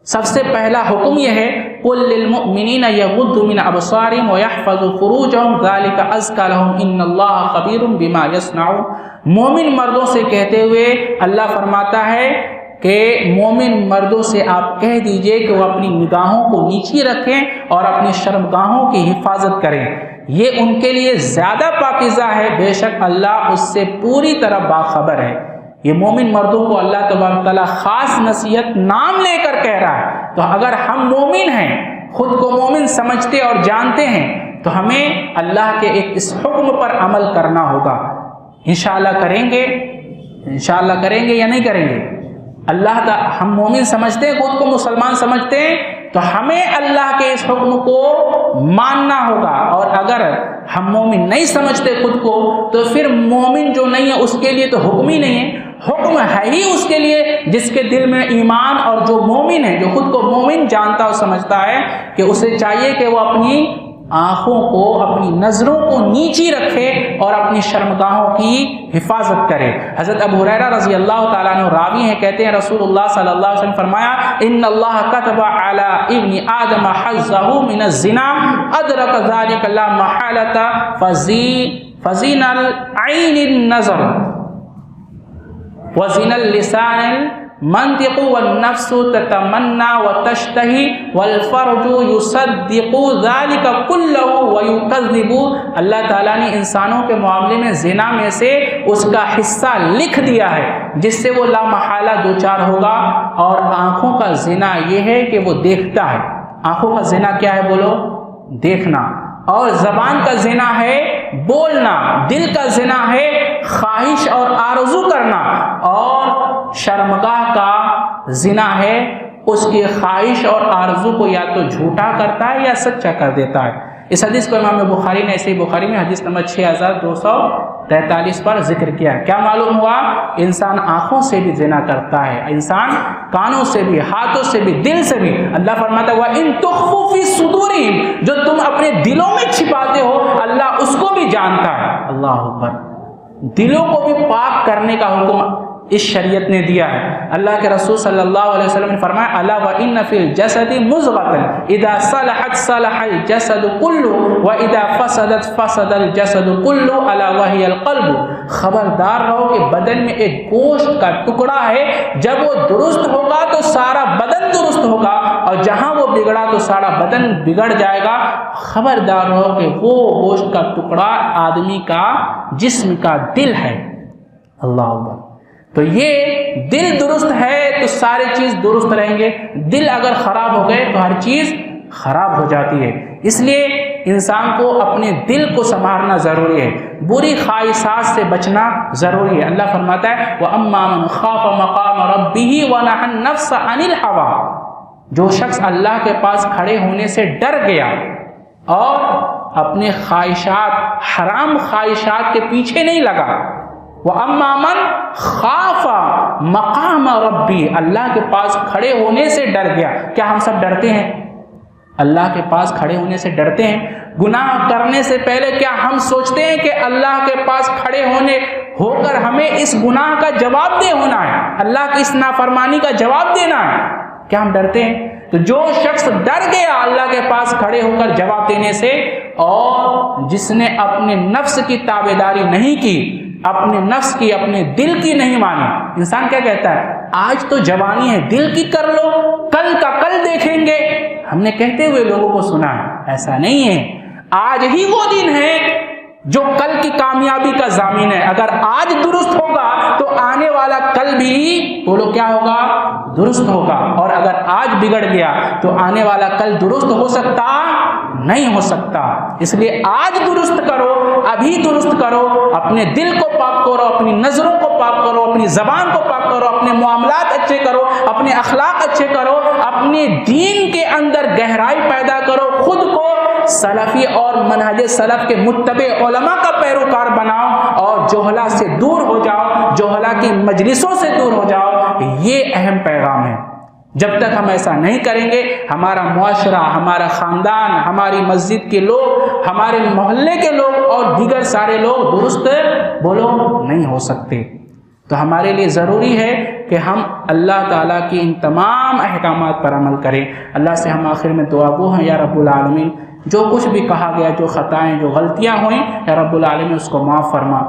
سب سے پہلا حکم یہ ہے قُلْ لِلْمُؤْمِنِينَ يَغُضُّوا مِنْ أَبْصَارِهِمْ وَيَحْفَظُوا فُرُوجَهُمْ ذَلِكَ أَزْكَىٰ لَهُمْ إِنَّ اللَّهَ خَبِيرٌ بِمَا يَصْنَعُونَ۔ مومن مردوں سے کہتے ہوئے اللہ فرماتا ہے کہ مومن مردوں سے آپ کہہ دیجئے کہ وہ اپنی نگاہوں کو نیچی رکھیں اور اپنی شرمگاہوں کی حفاظت کریں، یہ ان کے لیے زیادہ پاکیزہ ہے، بے شک اللہ اس سے پوری طرح باخبر ہے۔ یہ مومن مردوں کو اللہ تبارک تعالیٰ خاص نصیحت نام لے کر کہہ رہا ہے۔ تو اگر ہم مومن ہیں، خود کو مومن سمجھتے اور جانتے ہیں، تو ہمیں اللہ کے ایک اس حکم پر عمل کرنا ہوگا۔ انشاءاللہ کریں گے، انشاءاللہ کریں گے یا نہیں کریں گے؟ ہم مومن سمجھتے ہیں، خود کو مسلمان سمجھتے ہیں، تو ہمیں اللہ کے اس حکم کو ماننا ہوگا۔ اور اگر ہم مومن نہیں سمجھتے خود کو، تو پھر مومن جو نہیں ہے اس کے لیے تو حکم ہی نہیں ہے۔ حکم ہے ہی اس کے لیے جس کے دل میں ایمان، اور جو مومن ہے، جو خود کو مومن جانتا اور سمجھتا ہے، کہ اسے چاہیے کہ وہ اپنی آنکھوں کو، اپنی نظروں کو نیچی رکھے اور اپنی شرمگاہوں کی حفاظت کرے۔ حضرت ابو ہریرہ رضی اللہ تعالیٰ عنہ راوی ہیں، کہتے ہیں رسول اللہ صلی اللہ علیہ وسلم فرمایا ان اللہ کتب علی ابن آدم حظہ من الزنا ادرک ذلک لا محالۃ فزین العین النظر وزن اللسان منطق والنفس تتمنى وتشتهي والفرج يصدق ذلك كله ويكذب۔ اللہ تعالیٰ نے انسانوں کے معاملے میں زنا میں سے اس کا حصہ لکھ دیا ہے جس سے وہ لا محالہ دوچار ہوگا۔ اور آنکھوں کا زنا یہ ہے کہ وہ دیکھتا ہے۔ آنکھوں کا زنا کیا ہے؟ بولو، دیکھنا۔ اور زبان کا زنا ہے بولنا، دل کا زنا ہے خواہش اور آرزو کرنا، اور شرمگاہ کا زنا ہے اس کی خواہش اور آرزو کو یا تو جھوٹا کرتا ہے یا سچا کر دیتا ہے۔ اس حدیث کو امام بخاری نے صحیح بخاری میں حدیث نمبر 6243 پر ذکر کیا. کیا معلوم ہوا؟ انسان آنکھوں سے بھی زنا کرتا ہے، انسان کانوں سے بھی، ہاتھوں سے بھی، دل سے بھی. اللہ فرماتا ہے وَإِن تُخْفُوا فِي صُدُورِهِمْ، جو تم اپنے دلوں میں چھپاتے ہو اللہ اس کو بھی جانتا ہے. اللہ اکبر. دلوں کو بھی پاک کرنے کا حکم اس شریعت نے دیا ہے. اللہ کے رسول صلی اللہ علیہ وسلم نے فرمایا الا وان فی الجسد مضغۃ اذا صلحت صلح الجسد كله واذا فسدت فسد الجسد كله الا وهي القلب. خبردار رہو کہ بدن میں ایک گوشت کا ٹکڑا ہے، جب وہ درست ہوگا تو سارا بدن درست ہوگا، اور جہاں وہ بگڑا تو سارا بدن بگڑ جائے گا. خبردار رہو کہ وہ گوشت کا ٹکڑا آدمی کا جسم کا دل ہے. اللہ اکبر. تو یہ دل درست ہے تو ساری چیز درست رہیں گے، دل اگر خراب ہو گئے تو ہر چیز خراب ہو جاتی ہے. اس لیے انسان کو اپنے دل کو سنبھالنا ضروری ہے، بری خواہشات سے بچنا ضروری ہے. اللہ فرماتا ہے وَأَمَّا مَنْ خَافَ مَقَامَ رَبِّهِ وَنَهَى النَّفْسَ عَنِ الْهَوَىٰ. جو شخص اللہ کے پاس کھڑے ہونے سے ڈر گیا اور اپنے خواہشات، حرام خواہشات کے پیچھے نہیں لگا. وَأَمَّا مَنْ خَافَ مَقَامَ رَبِّهِ، اللہ کے پاس کھڑے ہونے سے ڈر گیا. کیا ہم سب ڈرتے ہیں؟ اللہ کے پاس کھڑے ہونے سے ڈرتے ہیں؟ گناہ کرنے سے پہلے کیا ہم سوچتے ہیں کہ اللہ کے پاس کھڑے ہو کر ہمیں اس گناہ کا جواب دے ہونا ہے، اللہ کی اس نافرمانی کا جواب دینا ہے؟ کیا ہم ڈرتے ہیں؟ تو جو شخص ڈر گیا اللہ کے پاس کھڑے ہو کر جواب دینے سے، اور جس نے اپنے نفس کی تابعداری نہیں کی، اپنے نفس کی، اپنے دل کی نہیں مانی. انسان کیا کہتا ہے؟ آج تو جوانی ہے، دل کی کر لو، کل کا کل دیکھیں گے. ہم نے کہتے ہوئے لوگوں کو سنا ہے. ایسا نہیں ہے. آج ہی وہ دن ہے جو کل کی کامیابی کا ضامن ہے. اگر آج درست ہوگا تو آنے والا کل بھی بولو کیا ہوگا؟ درست ہوگا. اور اگر آج بگڑ گیا تو آنے والا کل درست ہو سکتا نہیں ہو سکتا. اس لیے آج درست کرو، ابھی درست کرو، اپنے دل کو پاک کرو، اپنی نظروں کو پاک کرو، اپنی زبان کو پاک کرو، اپنے معاملات اچھے کرو، اپنے اخلاق اچھے کرو، اپنے دین کے اندر گہرائی پیدا کرو، خود کو سلفی اور منہج سلف کے متبع علماء کا پیروکار بناؤ، اور جہلا سے دور ہو جاؤ، جہلا کی مجلسوں سے دور ہو جاؤ. یہ اہم پیغام ہے. جب تک ہم ایسا نہیں کریں گے ہمارا معاشرہ، ہمارا خاندان، ہماری مسجد کے لوگ، ہمارے محلے کے لوگ اور دیگر سارے لوگ درست بولو نہیں ہو سکتے. تو ہمارے لیے ضروری ہے کہ ہم اللہ تعالیٰ کی ان تمام احکامات پر عمل کریں. اللہ سے ہم آخر میں دعا گو ہیں یا رب العالمین جو کچھ بھی کہا گیا، جو خطائیں، جو غلطیاں ہوئیں، یا رب العالمین اس کو معاف فرما.